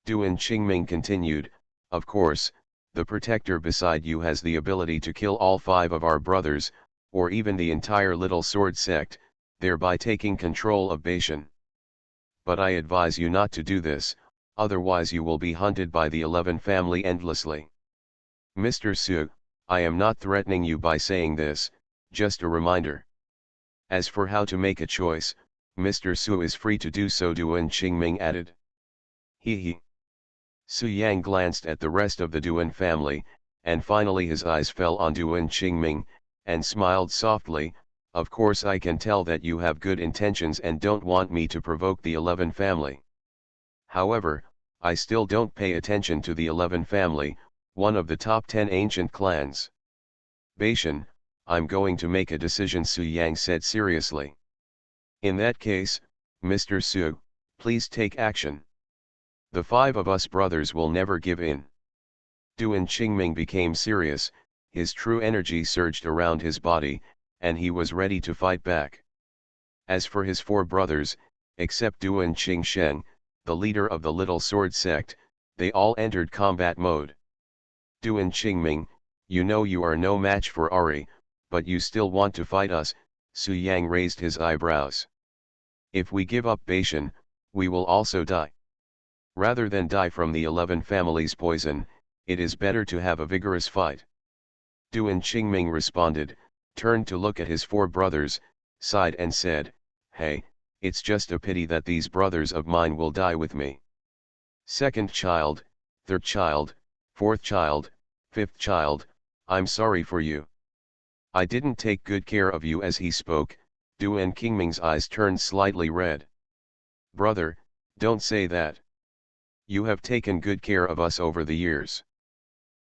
Duan Qingming continued, of course, the protector beside you has the ability to kill all 5 of our brothers, or even the entire little sword sect, thereby taking control of Beishan. But I advise you not to do this, otherwise you will be hunted by the 11 family endlessly. Mr. Su, I am not threatening you by saying this, just a reminder. As for how to make a choice, Mr. Su is free to do so, Duan Qingming added. He. Su Yang glanced at the rest of the Duan family, and finally his eyes fell on Duan Qingming, and smiled softly, of course I can tell that you have good intentions and don't want me to provoke the 11 family. However, I still don't pay attention to the 11 family, one of the top 10 ancient clans. Beishan, I'm going to make a decision, Su Yang said seriously. In that case, Mr. Su, please take action. The 5 of us brothers will never give in. Duan Qingming became serious, his true energy surged around his body, and he was ready to fight back. As for his 4 brothers, except Duan Qingsheng, the leader of the little sword sect, they all entered combat mode. Duan Qingming, you know you are no match for Ari, but you still want to fight us, Su Yang raised his eyebrows. If we give up Beishan, we will also die. Rather than die from the 11 families' poison, it is better to have a vigorous fight. Duan Qingming responded, turned to look at his 4 brothers, sighed and said, hey, it's just a pity that these brothers of mine will die with me. 2nd child, 3rd child, 4th child, 5th child, I'm sorry for you. I didn't take good care of you. As he spoke, Duan Qingming's eyes turned slightly red. Brother, don't say that. You have taken good care of us over the years.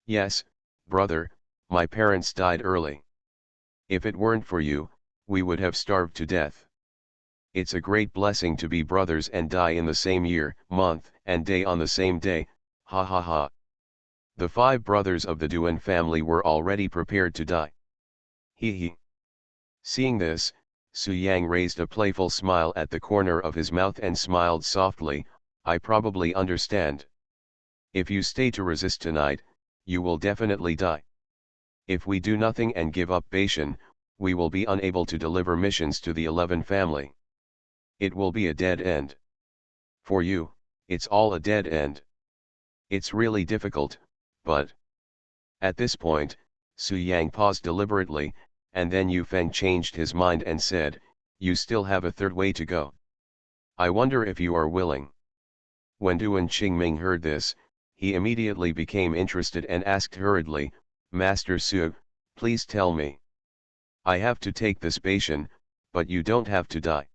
Yes, brother, my parents died early. If it weren't for you, we would have starved to death. It's a great blessing to be brothers and die in the same year, month, and day on the same day, ha ha ha. The 5 brothers of the Duan family were already prepared to die. He. Seeing this, Su Yang raised a playful smile at the corner of his mouth and smiled softly, I probably understand. If you stay to resist tonight, you will definitely die. If we do nothing and give up Beishan, we will be unable to deliver missions to the 11 family. It will be a dead end. For you, it's all a dead end. It's really difficult, but... At this point, Su Yang paused deliberately, and then Yu Feng changed his mind and said, you still have a 3rd way to go. I wonder if you are willing. When Duan Qingming heard this, he immediately became interested and asked hurriedly, Master Su, please tell me. I have to take this Beishan, but you don't have to die.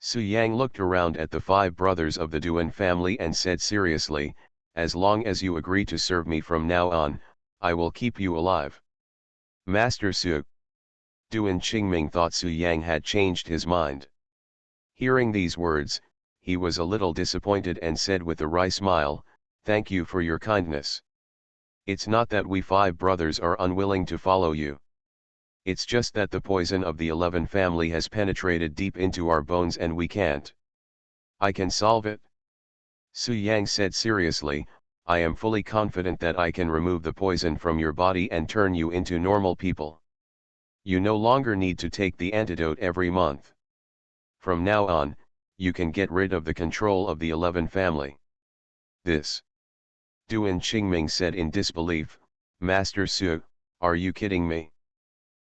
Su Yang looked around at the 5 brothers of the Duan family and said seriously, as long as you agree to serve me from now on, I will keep you alive. Master Su. Duan Qingming thought Su Yang had changed his mind. Hearing these words, he was a little disappointed and said with a wry smile, thank you for your kindness. It's not that we 5 brothers are unwilling to follow you. It's just that the poison of the 11 family has penetrated deep into our bones and we can't. I can solve it. Su Yang said seriously, I am fully confident that I can remove the poison from your body and turn you into normal people. You no longer need to take the antidote every month. From now on, you can get rid of the control of the 11 family. This. Duan Qingming said in disbelief, Master Su, are you kidding me?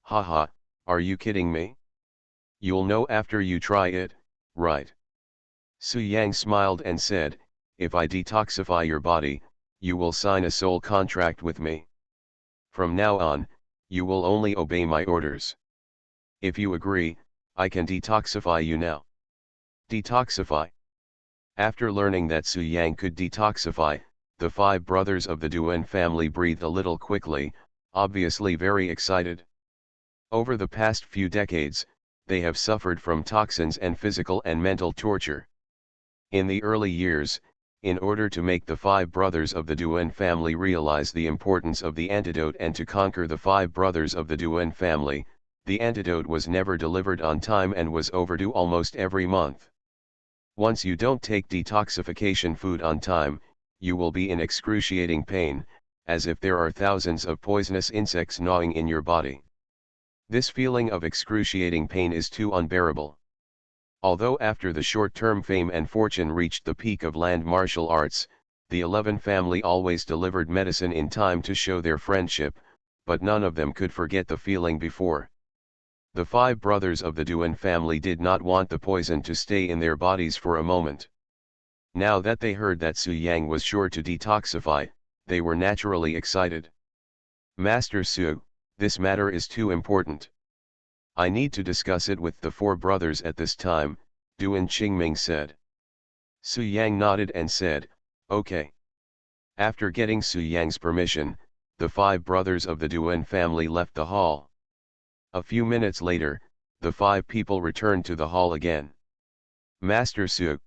Haha, are you kidding me? You'll know after you try it, right? Su Yang smiled and said, "If I detoxify your body, you will sign a soul contract with me. From now on, you will only obey my orders. If you agree, I can detoxify you now." Detoxify. After learning that Su Yang could detoxify, the five brothers of the Duan family breathed a little quickly, obviously very excited. Over the past few decades, they have suffered from toxins and physical and mental torture. In the early years, in order to make the five brothers of the Duan family realize the importance of the antidote and to conquer the five brothers of the Duan family, the antidote was never delivered on time and was overdue almost every month. Once you don't take detoxification food on time, you will be in excruciating pain, as if there are thousands of poisonous insects gnawing in your body. This feeling of excruciating pain is too unbearable. Although after the short-term fame and fortune reached the peak of land martial arts, the 11 family always delivered medicine in time to show their friendship, but none of them could forget the feeling before. The five brothers of the Duan family did not want the poison to stay in their bodies for a moment. Now that they heard that Su Yang was sure to detoxify, they were naturally excited. "Master Su, this matter is too important. I need to discuss it with the four brothers at this time," Duan Qingming said. Su Yang nodded and said, "Okay." After getting Su Yang's permission, the five brothers of the Duan family left the hall. A few minutes later, the five people returned to the hall again. "Master Su."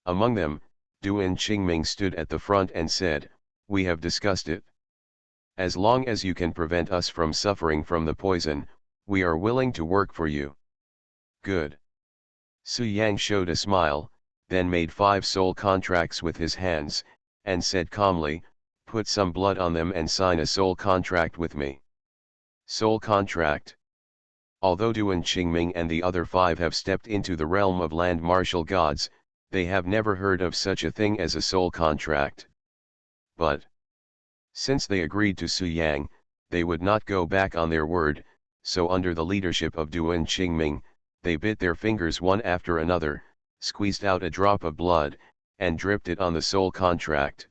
Among them, Duan Qingming stood at the front and said, "We have discussed it. As long as you can prevent us from suffering from the poison, we are willing to work for you." "Good." Su Yang showed a smile, then made 5 soul contracts with his hands, and said calmly, "Put some blood on them and sign a soul contract with me." Soul contract. Although Duan Qingming and the other 5 have stepped into the realm of land martial gods, they have never heard of such a thing as a soul contract. But since they agreed to Su Yang, they would not go back on their word, so under the leadership of Duan Qingming, they bit their fingers one after another, squeezed out a drop of blood, and dripped it on the soul contract.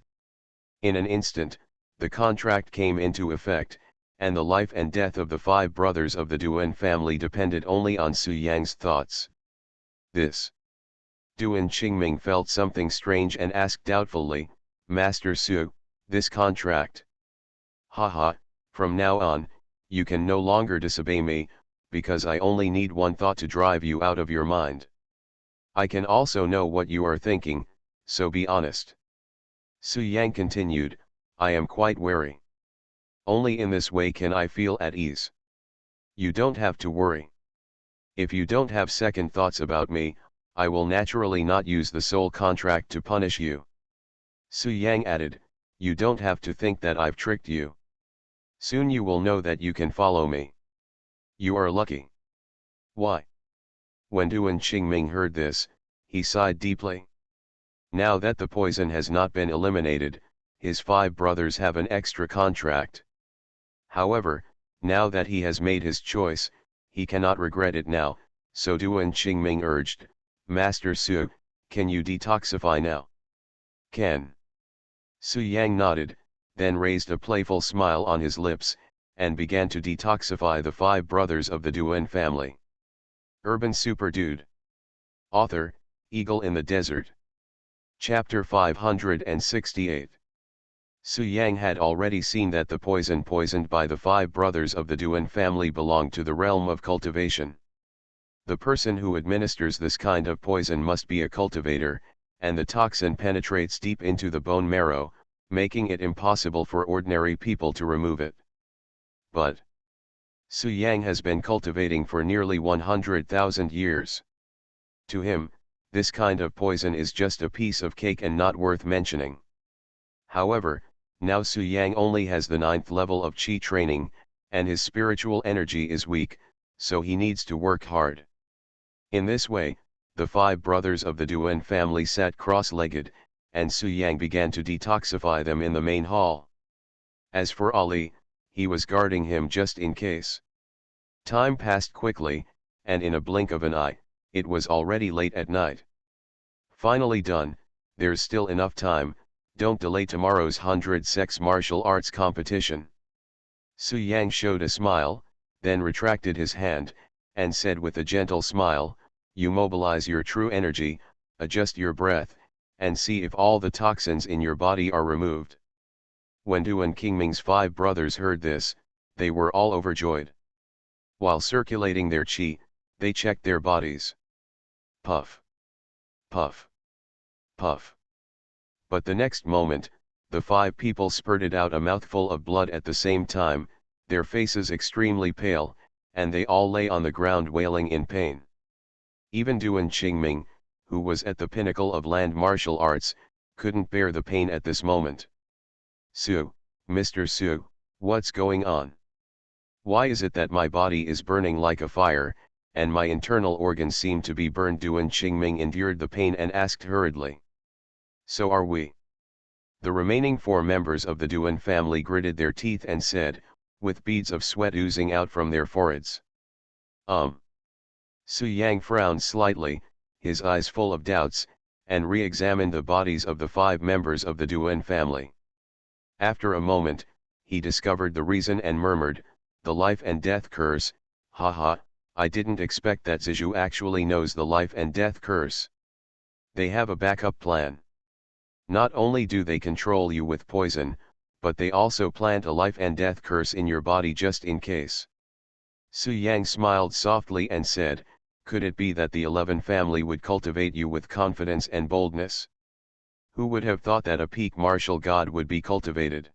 In an instant, the contract came into effect, and the life and death of the 5 brothers of the Duan family depended only on Su Yang's thoughts. This. Duan Qingming felt something strange and asked doubtfully, "Master Su, this contract?" "Haha, from now on, you can no longer disobey me, because I only need one thought to drive you out of your mind. I can also know what you are thinking, so be honest." Su Yang continued, "I am quite wary. Only in this way can I feel at ease. You don't have to worry. If you don't have second thoughts about me, I will naturally not use the soul contract to punish you." Su Yang added, "You don't have to think that I've tricked you. Soon you will know that you can follow me. You are lucky." "Why?" When Duan Qingming heard this, he sighed deeply. Now that the poison has not been eliminated, his 5 brothers have an extra contract. However, now that he has made his choice, he cannot regret it now, so Duan Qingming urged, "Master Su, can you detoxify now?" "Can." Su Yang nodded, then raised a playful smile on his lips, and began to detoxify the 5 brothers of the Duan family. Urban Super Dude. Author, Eagle in the Desert. Chapter 568. Su Yang had already seen that the poison poisoned by the 5 brothers of the Duan family belonged to the realm of cultivation. The person who administers this kind of poison must be a cultivator, and the toxin penetrates deep into the bone marrow, making it impossible for ordinary people to remove it. But Su Yang has been cultivating for nearly 100,000 years. To him, this kind of poison is just a piece of cake and not worth mentioning. However, now Su Yang only has the 9th level of Qi training, and his spiritual energy is weak, so he needs to work hard. In this way, the 5 brothers of the Duan family sat cross-legged, and Su Yang began to detoxify them in the main hall. As for Ali, he was guarding him just in case. Time passed quickly, and in a blink of an eye, it was already late at night. Finally done, there's still enough time, don't delay tomorrow's 100 sex martial arts competition. Su Yang showed a smile, then retracted his hand, and said with a gentle smile, you mobilize your true energy, adjust your breath, and see if all the toxins in your body are removed. When Du and Qingming's 5 brothers heard this, they were all overjoyed. While circulating their qi, they checked their bodies. Puff. Puff. Puff. But the next moment, the 5 people spurted out a mouthful of blood at the same time, their faces extremely pale, and they all lay on the ground wailing in pain. Even Du and Qingming, who was at the pinnacle of land martial arts, couldn't bear the pain at this moment. Su, Mr. Su, what's going on? Why is it that my body is burning like a fire, and my internal organs seem to be burned? Du and Qingming endured the pain and asked hurriedly. So are we. The remaining 4 members of the Duan family gritted their teeth and said, with beads of sweat oozing out from their foreheads. Su Yang frowned slightly, his eyes full of doubts, and re-examined the bodies of the 5 members of the Duan family. After a moment, he discovered the reason and murmured, the life and death curse, haha, I didn't expect that Zizhu actually knows the life and death curse. They have a backup plan. Not only do they control you with poison, but they also plant a life and death curse in your body just in case. Su Yang smiled softly and said, could it be that the 11 family would cultivate you with confidence and boldness? Who would have thought that a peak martial god would be cultivated?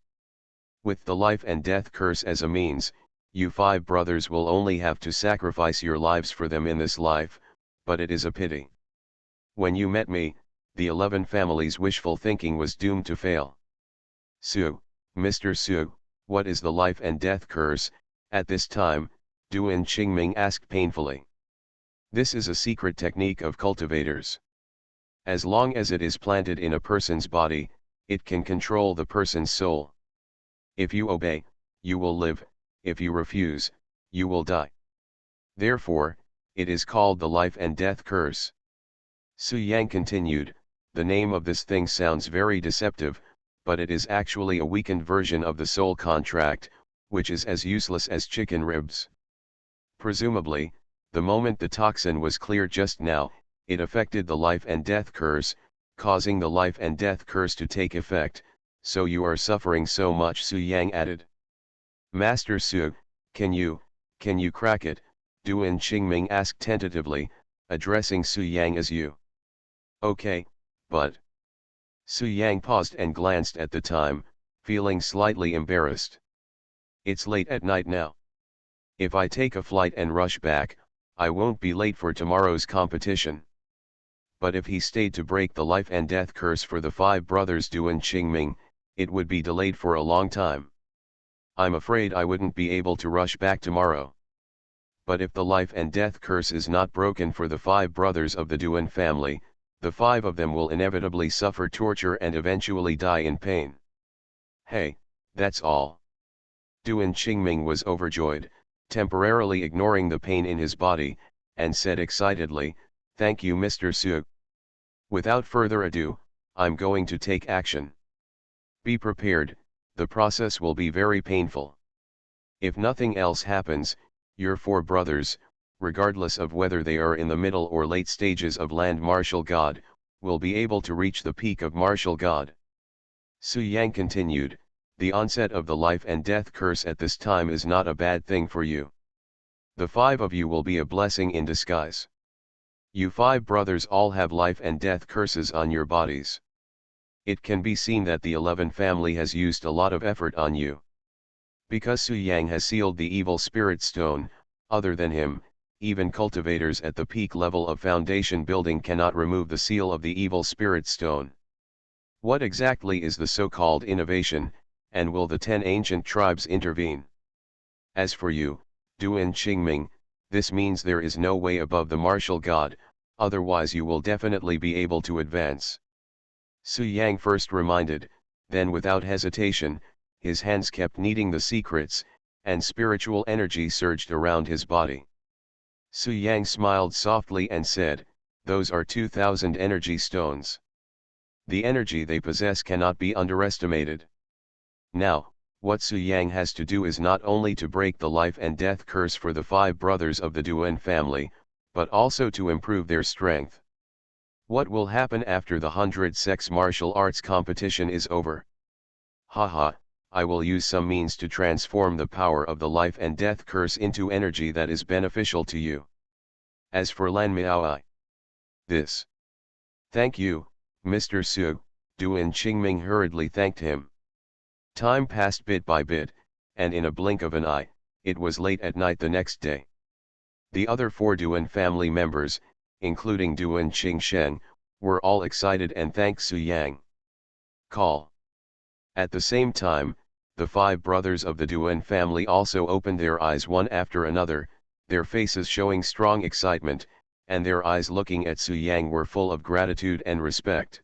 With the life and death curse as a means, you 5 brothers will only have to sacrifice your lives for them in this life, but it is a pity. When you met me, the 11 families' wishful thinking was doomed to fail. Su, Mr. Su, what is the life and death curse? At this time, Du and Qingming asked painfully. This is a secret technique of cultivators. As long as it is planted in a person's body, it can control the person's soul. If you obey, you will live, if you refuse, you will die. Therefore, it is called the life and death curse. Su Yang continued, the name of this thing sounds very deceptive, but it is actually a weakened version of the soul contract, which is as useless as chicken ribs. Presumably, the moment the toxin was cleared just now, it affected the life and death curse, causing the life and death curse to take effect, so you are suffering so much, Su Yang added. Master Su, can you crack it? Du and Qingming asked tentatively, addressing Su Yang as you. Okay, but... Su Yang paused and glanced at the time, feeling slightly embarrassed. It's late at night now. If I take a flight and rush back, I won't be late for tomorrow's competition. But if he stayed to break the life and death curse for the 5 brothers Du and Qingming, it would be delayed for a long time. I'm afraid I wouldn't be able to rush back tomorrow. But if the life and death curse is not broken for the 5 brothers of the Duan family, the 5 of them will inevitably suffer torture and eventually die in pain. Hey, that's all. Du and Qingming was overjoyed, temporarily ignoring the pain in his body, and said excitedly, thank you, Mr. Su. Without further ado, I'm going to take action. Be prepared, the process will be very painful. If nothing else happens, your 4 brothers, regardless of whether they are in the middle or late stages of land martial god, will be able to reach the peak of martial god. Su Yang continued, the onset of the life and death curse at this time is not a bad thing for you. The 5 of you will be a blessing in disguise. You 5 brothers all have life and death curses on your bodies. It can be seen that the 11 family has used a lot of effort on you. Because Su Yang has sealed the evil spirit stone, other than him, even cultivators at the peak level of foundation building cannot remove the seal of the evil spirit stone. What exactly is the so-called innovation, and will the 10 ancient tribes intervene? As for you, Du and Qingming, this means there is no way above the martial god, otherwise you will definitely be able to advance. Su Yang first reminded, then without hesitation, his hands kept kneading the secrets, and spiritual energy surged around his body. Su Yang smiled softly and said, those are 2,000 energy stones. The energy they possess cannot be underestimated. Now, what Su Yang has to do is not only to break the life and death curse for the 5 brothers of the Duan family, but also to improve their strength. What will happen after the 100 sex martial arts competition is over? Haha, I will use some means to transform the power of the life and death curse into energy that is beneficial to you. As for Lan Miaoi, this. Thank you, Mr. Su, Duan Qingming hurriedly thanked him. Time passed bit by bit, and in a blink of an eye, it was late at night the next day. The other 4 Duan family members, including Duan Qingsheng, were all excited and thanked Su Yang. Call. At the same time, the 5 brothers of the Duan family also opened their eyes one after another, their faces showing strong excitement, and their eyes looking at Su Yang were full of gratitude and respect.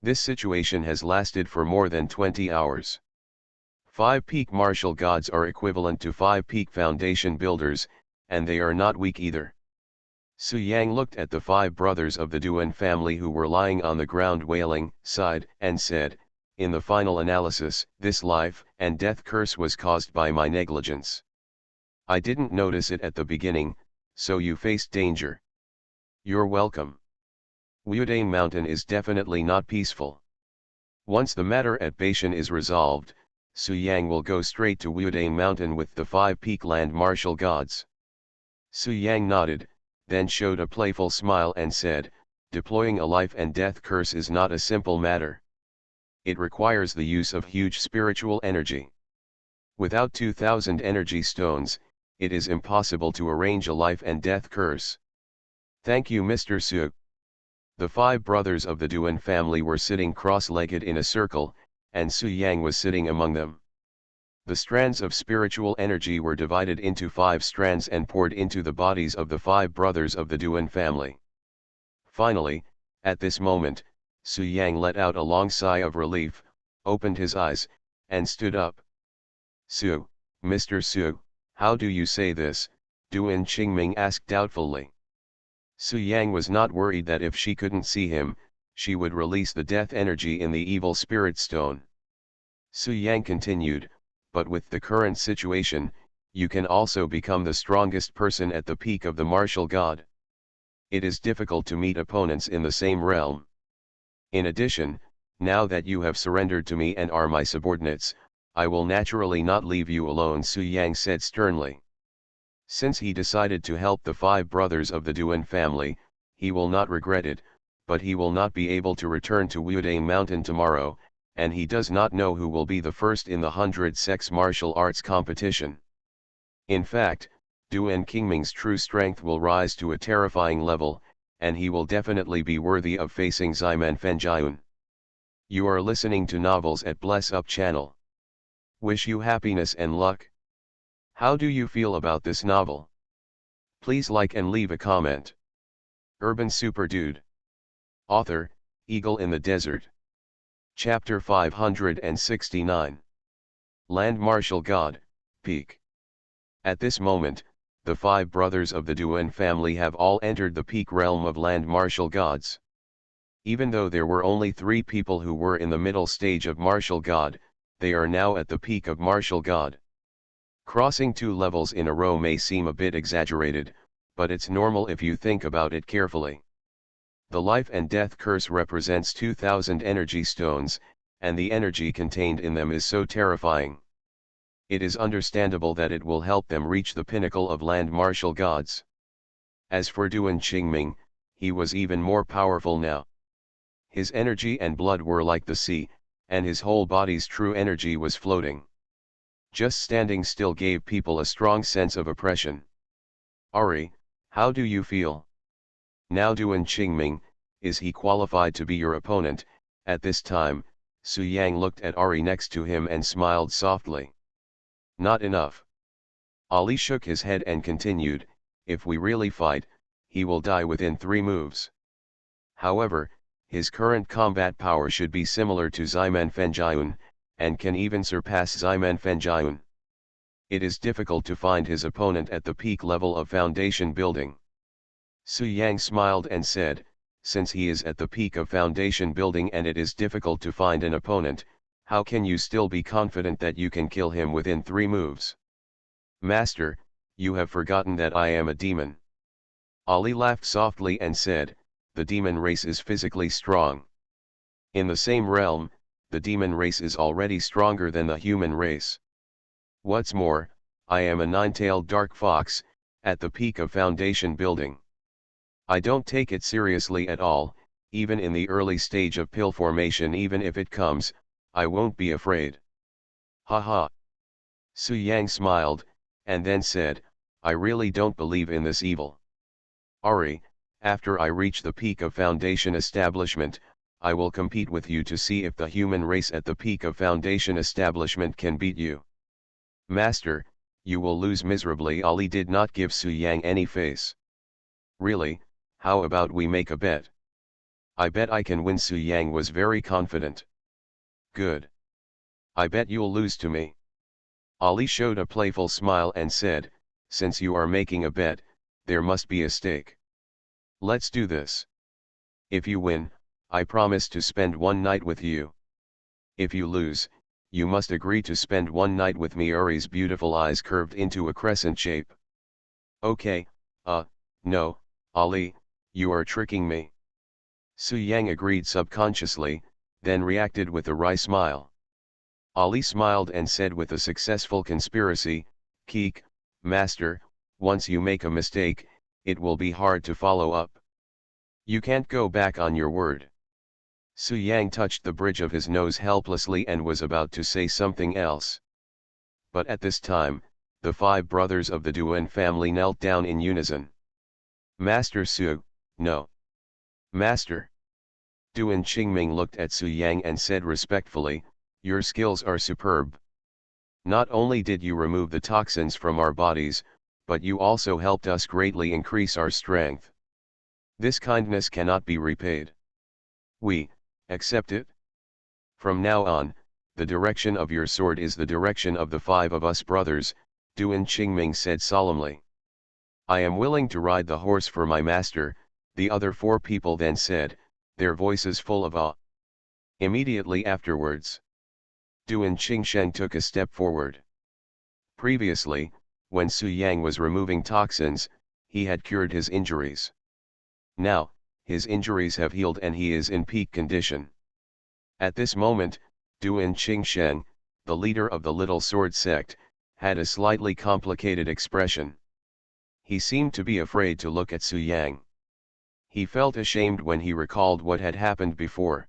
This situation has lasted for more than 20 hours. 5 peak martial gods are equivalent to 5 peak foundation builders, and they are not weak either. Su Yang looked at the 5 brothers of the Duan family who were lying on the ground wailing, sighed, and said, in the final analysis, this life and death curse was caused by my negligence. I didn't notice it at the beginning, so you faced danger. You're welcome. Wuodane Mountain is definitely not peaceful. Once the matter at Beishan is resolved, Su Yang will go straight to Wuodane Mountain with the 5 peak land martial gods. Su Yang nodded, then showed a playful smile and said, deploying a life and death curse is not a simple matter. It requires the use of huge spiritual energy. Without 2,000 energy stones, it is impossible to arrange a life and death curse. Thank you, Mr. Su. The 5 brothers of the Duan family were sitting cross-legged in a circle, and Su Yang was sitting among them. The strands of spiritual energy were divided into 5 strands and poured into the bodies of the 5 brothers of the Duan family. Finally, at this moment, Su Yang let out a long sigh of relief, opened his eyes, and stood up. Su, Mr. Su, how do you say this? Duan Qingming asked doubtfully. Su Yang was not worried that if she couldn't see him, she would release the death energy in the evil spirit stone. Su Yang continued, but with the current situation, you can also become the strongest person at the peak of the martial god. It is difficult to meet opponents in the same realm. In addition, now that you have surrendered to me and are my subordinates, I will naturally not leave you alone, Su Yang said sternly. Since he decided to help the 5 brothers of the Duan family, he will not regret it, but he will not be able to return to Wuodane Mountain tomorrow, and he does not know who will be the first in the 100 sex martial arts competition. In fact, Duan Qingming's true strength will rise to a terrifying level, and he will definitely be worthy of facing Ximan Fenjian. You are listening to Novels at Bless Up channel. Wish you happiness and luck. How do you feel about this novel? Please like and leave a comment. Urban Super Dude. Author, Eagle in the Desert. Chapter 569. Land Martial God, Peak. At this moment, the 5 brothers of the Duan family have all entered the peak realm of land martial gods. Even though there were only 3 people who were in the middle stage of martial god, they are now at the peak of martial god. Crossing 2 levels in a row may seem a bit exaggerated, but it's normal if you think about it carefully. The life and death curse represents 2,000 energy stones, and the energy contained in them is so terrifying. It is understandable that it will help them reach the pinnacle of land martial gods. As for Duan Qingming, he was even more powerful now. His energy and blood were like the sea, and his whole body's true energy was floating. Just standing still gave people a strong sense of oppression. Ari, how do you feel? Now Duan Qingming, is he qualified to be your opponent? At this time, Su Yang looked at Ari next to him and smiled softly. Not enough. Ali shook his head and continued, if we really fight, he will die within 3 moves. However, his current combat power should be similar to Ximan Fenjian, and can even surpass Ximan Fenjian. It is difficult to find his opponent at the peak level of foundation building. Su Yang smiled and said, since he is at the peak of foundation building and it is difficult to find an opponent, how can you still be confident that you can kill him within 3 moves? Master, you have forgotten that I am a demon. Ali laughed softly and said, the demon race is physically strong. In the same realm, the demon race is already stronger than the human race. What's more, I am a 9-tailed dark fox, at the peak of foundation building. I don't take it seriously at all, even in the early stage of pill formation. Even if it comes, I won't be afraid. Ha ha. Su Yang smiled, and then said, I really don't believe in this evil. Ari, after I reach the peak of foundation establishment, I will compete with you to see if the human race at the peak of foundation establishment can beat you. Master, you will lose miserably. Ali did not give Su Yang any face. Really, how about we make a bet? I bet I can win. Su Yang was very confident. Good. I bet you'll lose to me. Ali showed a playful smile and said, since you are making a bet, there must be a stake. Let's do this. If you win, I promise to spend 1 night with you. If you lose, you must agree to spend 1 night with me. Ari's beautiful eyes curved into a crescent shape. Okay, no, Ali, you are tricking me. Su Yang agreed subconsciously, then reacted with a wry smile. Ali smiled and said with a successful conspiracy, Keek, master, once you make a mistake, it will be hard to follow up. You can't go back on your word. Su Yang touched the bridge of his nose helplessly and was about to say something else. But at this time, the 5 brothers of the Duan family knelt down in unison. Master Su, no. Master. Duan Qingming looked at Su Yang and said respectfully, your skills are superb. Not only did you remove the toxins from our bodies, but you also helped us greatly increase our strength. This kindness cannot be repaid. We accept it. From now on, the direction of your sword is the direction of the 5 of us brothers, Duan Qingming said solemnly. I am willing to ride the horse for my master, the other 4 people then said, their voices full of awe. Immediately afterwards, Duan Qingsheng took a step forward. Previously, when Su Yang was removing toxins, he had cured his injuries. Now, his injuries have healed and he is in peak condition. At this moment, Duan Qingsheng, the leader of the Little Sword sect, had a slightly complicated expression. He seemed to be afraid to look at Su Yang. He felt ashamed when he recalled what had happened before.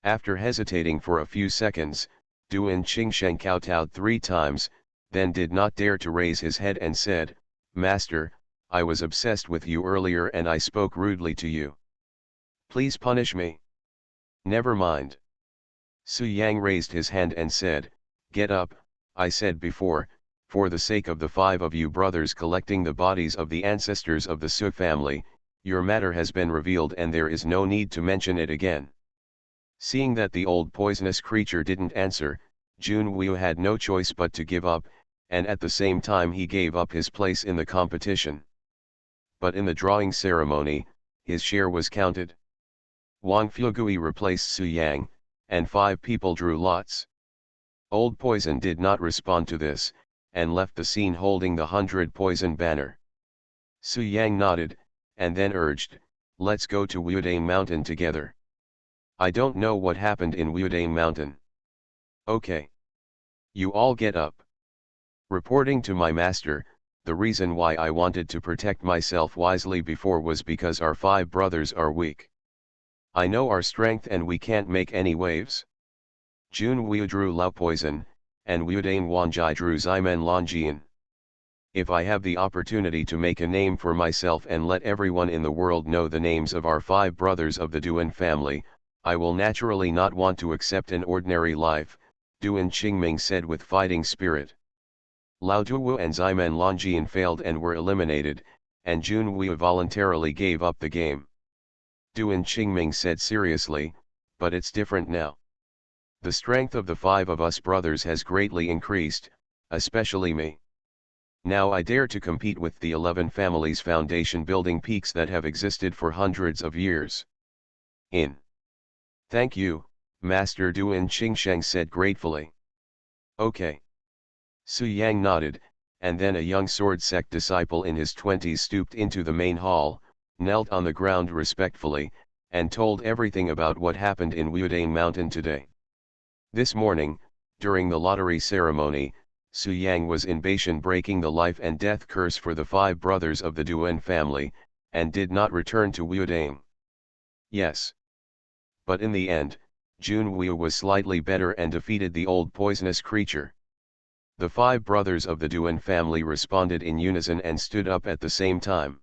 After hesitating for a few seconds, Duan Qingsheng kowtowed 3 times, then did not dare to raise his head and said, Master, I was obsessed with you earlier and I spoke rudely to you. Please punish me. Never mind. Su Yang raised his hand and said, get up, I said before, for the sake of the 5 of you brothers collecting the bodies of the ancestors of the Su family, your matter has been revealed and there is no need to mention it again. Seeing that the old poisonous creature didn't answer, Jun Wu had no choice but to give up, and at the same time he gave up his place in the competition. But in the drawing ceremony, his share was counted. Wang Fugui replaced Su Yang, and 5 people drew lots. Old Poison did not respond to this, and left the scene holding the 100 poison banner. Su Yang nodded, and then urged, let's go to Wudane Mountain together. I don't know what happened in Wudane Mountain. Okay. You all get up. Reporting to my master, the reason why I wanted to protect myself wisely before was because our 5 brothers are weak. I know our strength and we can't make any waves. Jun Wu drew Lao Poison, and Wudane Wanjai drew Ximen Longjin. If I have the opportunity to make a name for myself and let everyone in the world know the names of our 5 brothers of the Duan family, I will naturally not want to accept an ordinary life, Duan Qingming said with fighting spirit. Lao Duwu and Ximen Longjin failed and were eliminated, and Jun Wu voluntarily gave up the game. Duan Qingming said seriously, but it's different now. The strength of the 5 of us brothers has greatly increased, especially me. Now I dare to compete with the 11 families' foundation building peaks that have existed for hundreds of years. In. Thank you, Master Duan Qingsheng said gratefully. Okay. Su Yang nodded, and then a young sword sect disciple in his 20s stooped into the main hall, knelt on the ground respectfully, and told everything about what happened in Wudang Mountain today. This morning, during the lottery ceremony, Su Yang was in Beishan breaking the life and death curse for the 5 brothers of the Duan family, and did not return to Wudang. Yes. But in the end, Jun Wu was slightly better and defeated the old poisonous creature. The 5 brothers of the Duan family responded in unison and stood up at the same time.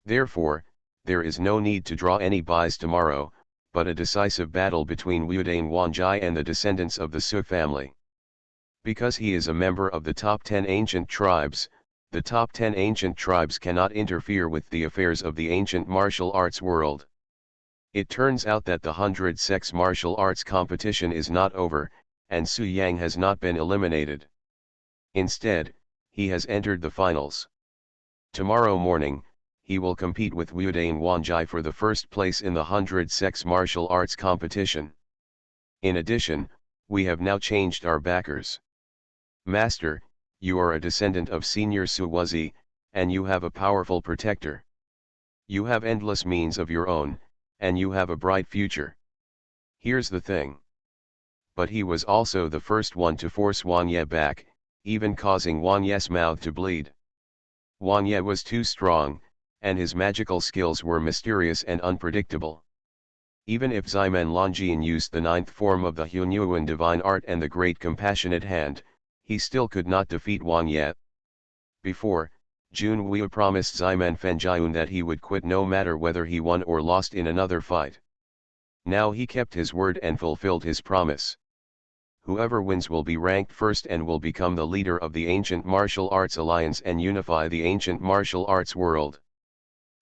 Therefore, there is no need to draw any buys tomorrow, but a decisive battle between Wudang Wanjai and the descendants of the Su family. Because he is a member of the top 10 ancient tribes, the top 10 ancient tribes cannot interfere with the affairs of the ancient martial arts world. It turns out that the 100 sex martial arts competition is not over, and Su Yang has not been eliminated. Instead, he has entered the finals. Tomorrow morning, he will compete with Wudang Wanjai for the first place in the 100 sex martial arts competition. In addition, we have now changed our backers. Master, you are a descendant of Senior Suwazi, and you have a powerful protector. You have endless means of your own, and you have a bright future. Here's the thing. But he was also the first one to force Wang Ye back, even causing Wang Ye's mouth to bleed. Wang Ye was too strong, and his magical skills were mysterious and unpredictable. Even if Ximen Longjian used the 9th form of the Hunyuan divine art and the great compassionate hand, he still could not defeat Wang Ye. Before, Jun Wu promised Ximen Fenjian that he would quit no matter whether he won or lost in another fight. Now he kept his word and fulfilled his promise. Whoever wins will be ranked first and will become the leader of the Ancient Martial Arts Alliance and unify the ancient martial arts world.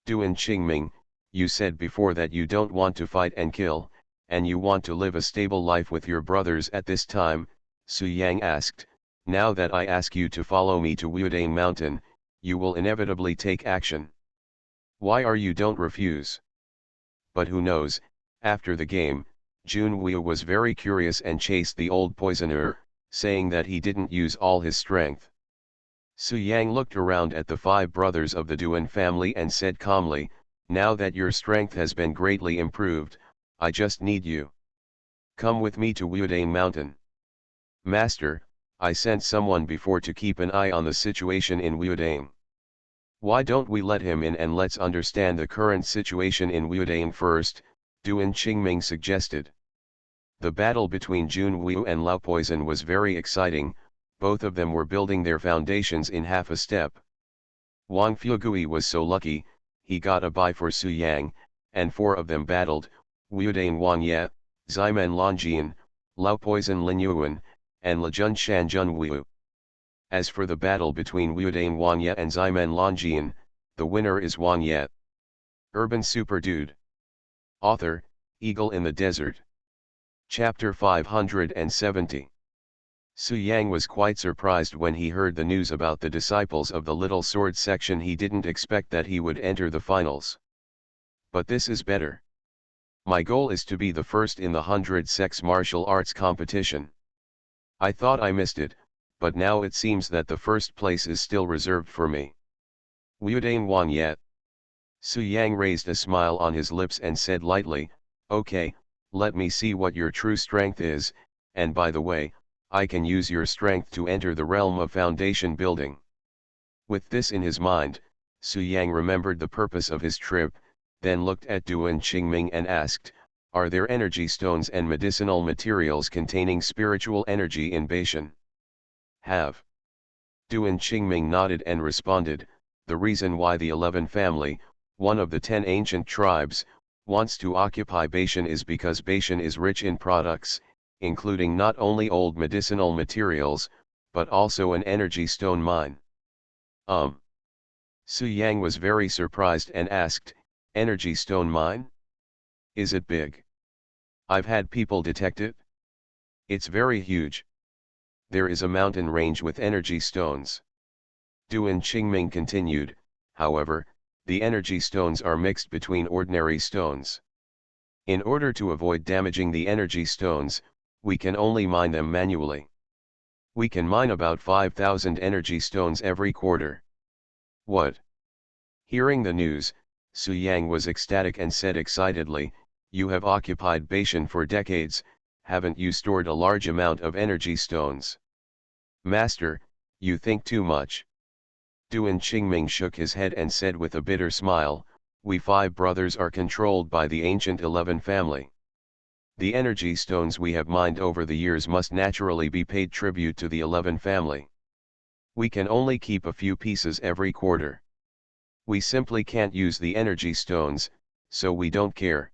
Duan Qingming, you said before that you don't want to fight and kill, and you want to live a stable life with your brothers at this time, Su Yang asked. Now that I ask you to follow me to Wudang Mountain, you will inevitably take action. Why are you don't refuse? But who knows, after the game, Jun Wu was very curious and chased the old poisoner, saying that he didn't use all his strength. Su Yang looked around at the 5 brothers of the Duan family and said calmly, now that your strength has been greatly improved, I just need you. Come with me to Wudang Mountain. Master, I sent someone before to keep an eye on the situation in Wudang. Why don't we let him in and let's understand the current situation in Wudang first, Duan Qingming suggested. The battle between Jun Wu and Lao Poison was very exciting, both of them were building their foundations in half a step. Wang Fugui was so lucky, he got a bye for Su Yang, and 4 of them battled, Wudang Wang Ye, Ximen Longjian, Lao Poison Lin Yuan, and Lejun Shan Jun Wu. As for the battle between Wudang Wang Ye and Ximen Longjian, the winner is Wang Ye. Urban Super Dude. Author, Eagle in the Desert. Chapter 570. Su Yang was quite surprised when he heard the news about the disciples of the Little Sword section. He didn't expect that he would enter the finals. But this is better. My goal is to be the first in the 100 sex martial arts competition. I thought I missed it, but now it seems that the first place is still reserved for me. Wudang Wang Ye. Su Yang raised a smile on his lips and said lightly, okay, let me see what your true strength is, and by the way, I can use your strength to enter the realm of foundation building. With this in his mind, Su Yang remembered the purpose of his trip, then looked at Duan Qingming and asked, are there energy stones and medicinal materials containing spiritual energy in Beishan? Have. Duan Qingming nodded and responded, the reason why the 11 family, one of the 10 ancient tribes, wants to occupy Beishan is because Beishan is rich in products, including not only old medicinal materials, but also an energy stone mine. Su Yang was very surprised and asked, energy stone mine? Is it big? I've had people detect it. It's very huge. There is a mountain range with energy stones. Duan Qingming continued, however, the energy stones are mixed between ordinary stones. In order to avoid damaging the energy stones, we can only mine them manually. We can mine about 5,000 energy stones every quarter. What? Hearing the news, Su Yang was ecstatic and said excitedly, "You have occupied Beishan for decades, haven't you stored a large amount of energy stones?" "Master, you think too much." Duan Qingming shook his head and said with a bitter smile, "We 5 brothers are controlled by the ancient 11 family. The energy stones we have mined over the years must naturally be paid tribute to the 11 family. We can only keep a few pieces every quarter. We simply can't use the energy stones, so we don't care."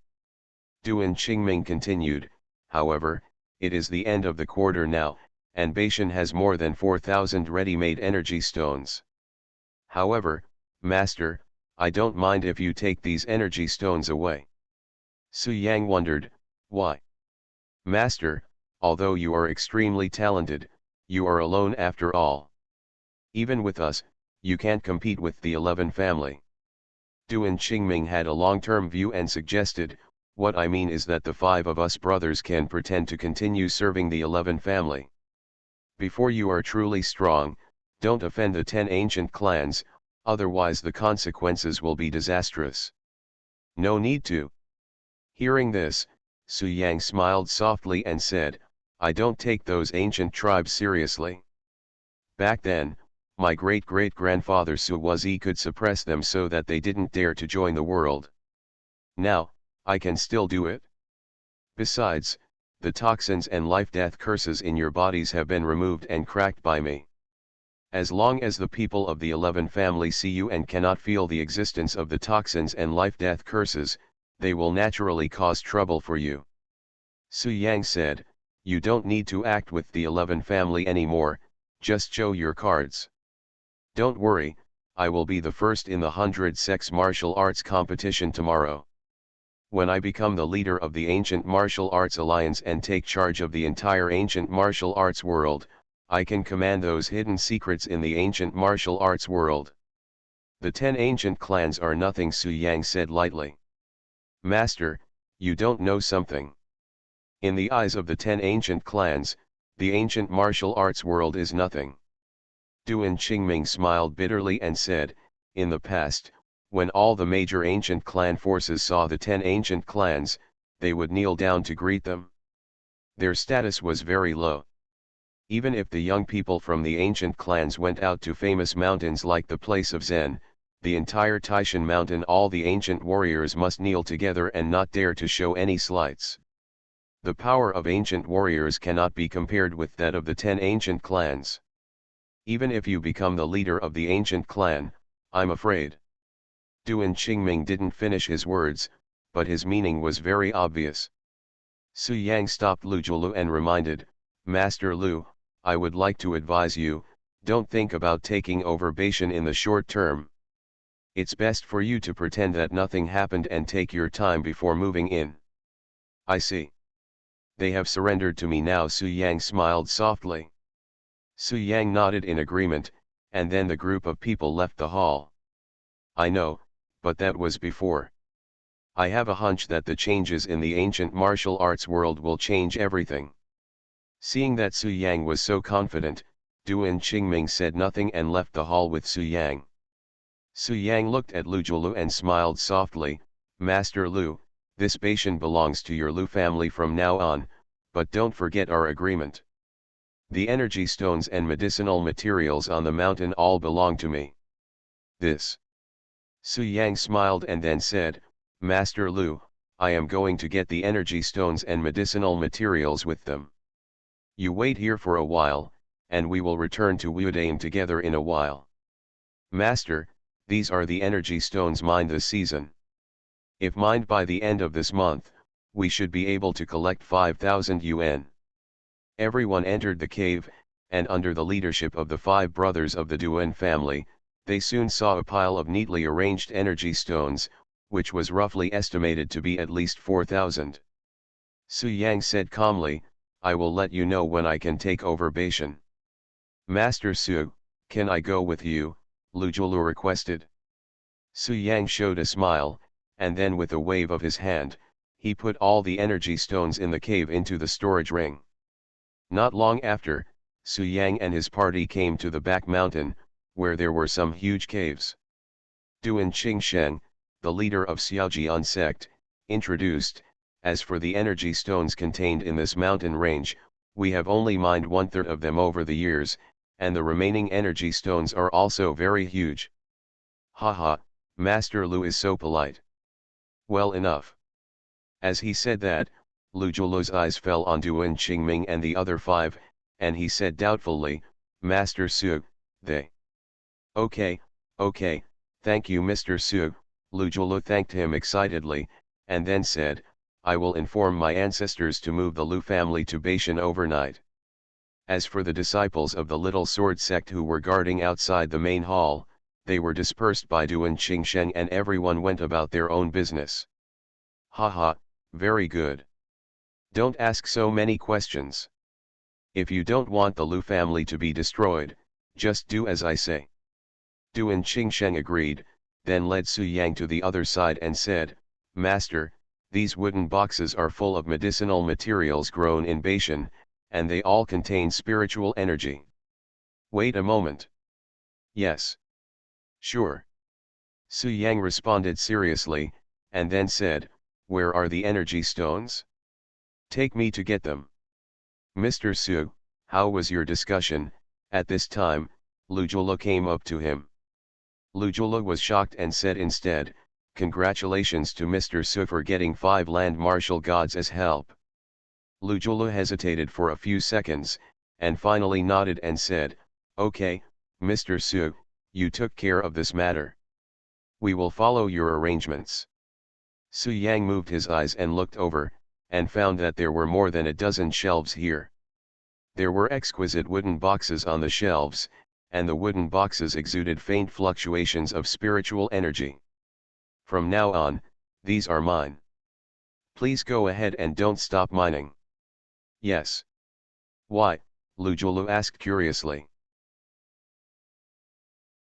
Duan Qingming continued, "However, it is the end of the quarter now, and Beishan has more than 4,000 ready-made energy stones. However, Master, I don't mind if you take these energy stones away." Su Yang wondered, "Why?" "Master, although you are extremely talented, you are alone after all. Even with us, you can't compete with the 11 family." Duan Qingming had a long-term view and suggested, "What I mean is that the 5 of us brothers can pretend to continue serving the 11 family. Before you are truly strong, don't offend the 10 ancient clans, otherwise the consequences will be disastrous." "No need to." Hearing this, Su Yang smiled softly and said, "I don't take those ancient tribes seriously. Back then, my great-great-grandfather Suwazi could suppress them so that they didn't dare to join the world. Now, I can still do it. Besides, the toxins and life-death curses in your bodies have been removed and cracked by me. As long as the people of the 11 family see you and cannot feel the existence of the toxins and life-death curses, they will naturally cause trouble for you." Su Yang said, "You don't need to act with the 11 family anymore, just show your cards. Don't worry, I will be the first in the 100 sex martial arts competition tomorrow. When I become the leader of the Ancient Martial Arts Alliance and take charge of the entire ancient martial arts world, I can command those hidden secrets in the ancient martial arts world." "The 10 ancient clans are nothing," Su Yang said lightly. "Master, you don't know something. In the eyes of the 10 ancient clans, the ancient martial arts world is nothing." Duan Qingming smiled bitterly and said, "In the past, when all the major ancient clan forces saw the 10 ancient clans, they would kneel down to greet them. Their status was very low. Even if the young people from the ancient clans went out to famous mountains like the place of Zen, the entire Taishan mountain, all the ancient warriors must kneel together and not dare to show any slights. The power of ancient warriors cannot be compared with that of the 10 ancient clans. Even if you become the leader of the ancient clan, I'm afraid." Duan Qingming didn't finish his words, but his meaning was very obvious. Su Yang stopped Lu Jiulu and reminded, "Master Lu, I would like to advise you, don't think about taking over Beishan in the short term. It's best for you to pretend that nothing happened and take your time before moving in." "I see. They have surrendered to me now." Su Yang smiled softly. Su Yang nodded in agreement, and then the group of people left the hall. "I know, but that was before. I have a hunch that the changes in the ancient martial arts world will change everything." Seeing that Su Yang was so confident, Duan Qingming said nothing and left the hall with Su Yang. Su Yang looked at Lu Jiulu and smiled softly, "Master Lu, this Beishan belongs to your Lu family from now on, but don't forget our agreement. The energy stones and medicinal materials on the mountain all belong to me." "This." Su Yang smiled and then said, "Master Lu, I am going to get the energy stones and medicinal materials with them. You wait here for a while, and we will return to Wudain together in a while." "Master, these are the energy stones mined this season. If mined by the end of this month, we should be able to collect 5,000 yuan. Everyone entered the cave, and under the leadership of the 5 brothers of the Duan family, they soon saw a pile of neatly arranged energy stones, which was roughly estimated to be at least 4,000. Su Yang said calmly, "I will let you know when I can take over Beishan." "Master Su, can I go with you?" Lujulu requested. Su Yang showed a smile, and then with a wave of his hand, he put all the energy stones in the cave into the storage ring. Not long after, Su Yang and his party came to the back mountain, where there were some huge caves. Duan Qingsheng, the leader of Xiaojian sect, introduced, "As for the energy stones contained in this mountain range, we have only mined 1/3 of them over the years, and the remaining energy stones are also very huge." Haha, Master Lu is so polite. Well enough. As he said that, Lu Julu's eyes fell on Duan Qingming and the other 5, and he said doubtfully, "Master Su, they." "Okay, okay, thank you Mr. Su." Lu Julu thanked him excitedly, and then said, "I will inform my ancestors to move the Lu family to Beishan overnight. As for the disciples of the little sword sect who were guarding outside the main hall, they were dispersed by Duan Qingsheng and everyone went about their own business." Haha, very good. Don't ask so many questions. If you don't want the Lu family to be destroyed, just do as I say. Duan Qingsheng agreed, then led Su Yang to the other side and said, "Master, these wooden boxes are full of medicinal materials grown in Beishan, and they all contain spiritual energy." "Wait a moment." "Yes. Sure." Su Yang responded seriously, and then said, "Where are the energy stones? Take me to get them." "Mr. Su, how was your discussion?" At this time, Lujula came up to him. Lujula was shocked and said instead, "Congratulations to Mr. Su for getting 5 land martial gods as help." Lujula hesitated for a few seconds, and finally nodded and said, "Okay, Mr. Su, you took care of this matter. We will follow your arrangements." Su Yang moved his eyes and looked over, and found that there were more than a dozen shelves here. There were exquisite wooden boxes on the shelves, and the wooden boxes exuded faint fluctuations of spiritual energy. "From now on, these are mine. Please go ahead and don't stop mining." "Yes." "Why?" Lujulu asked curiously.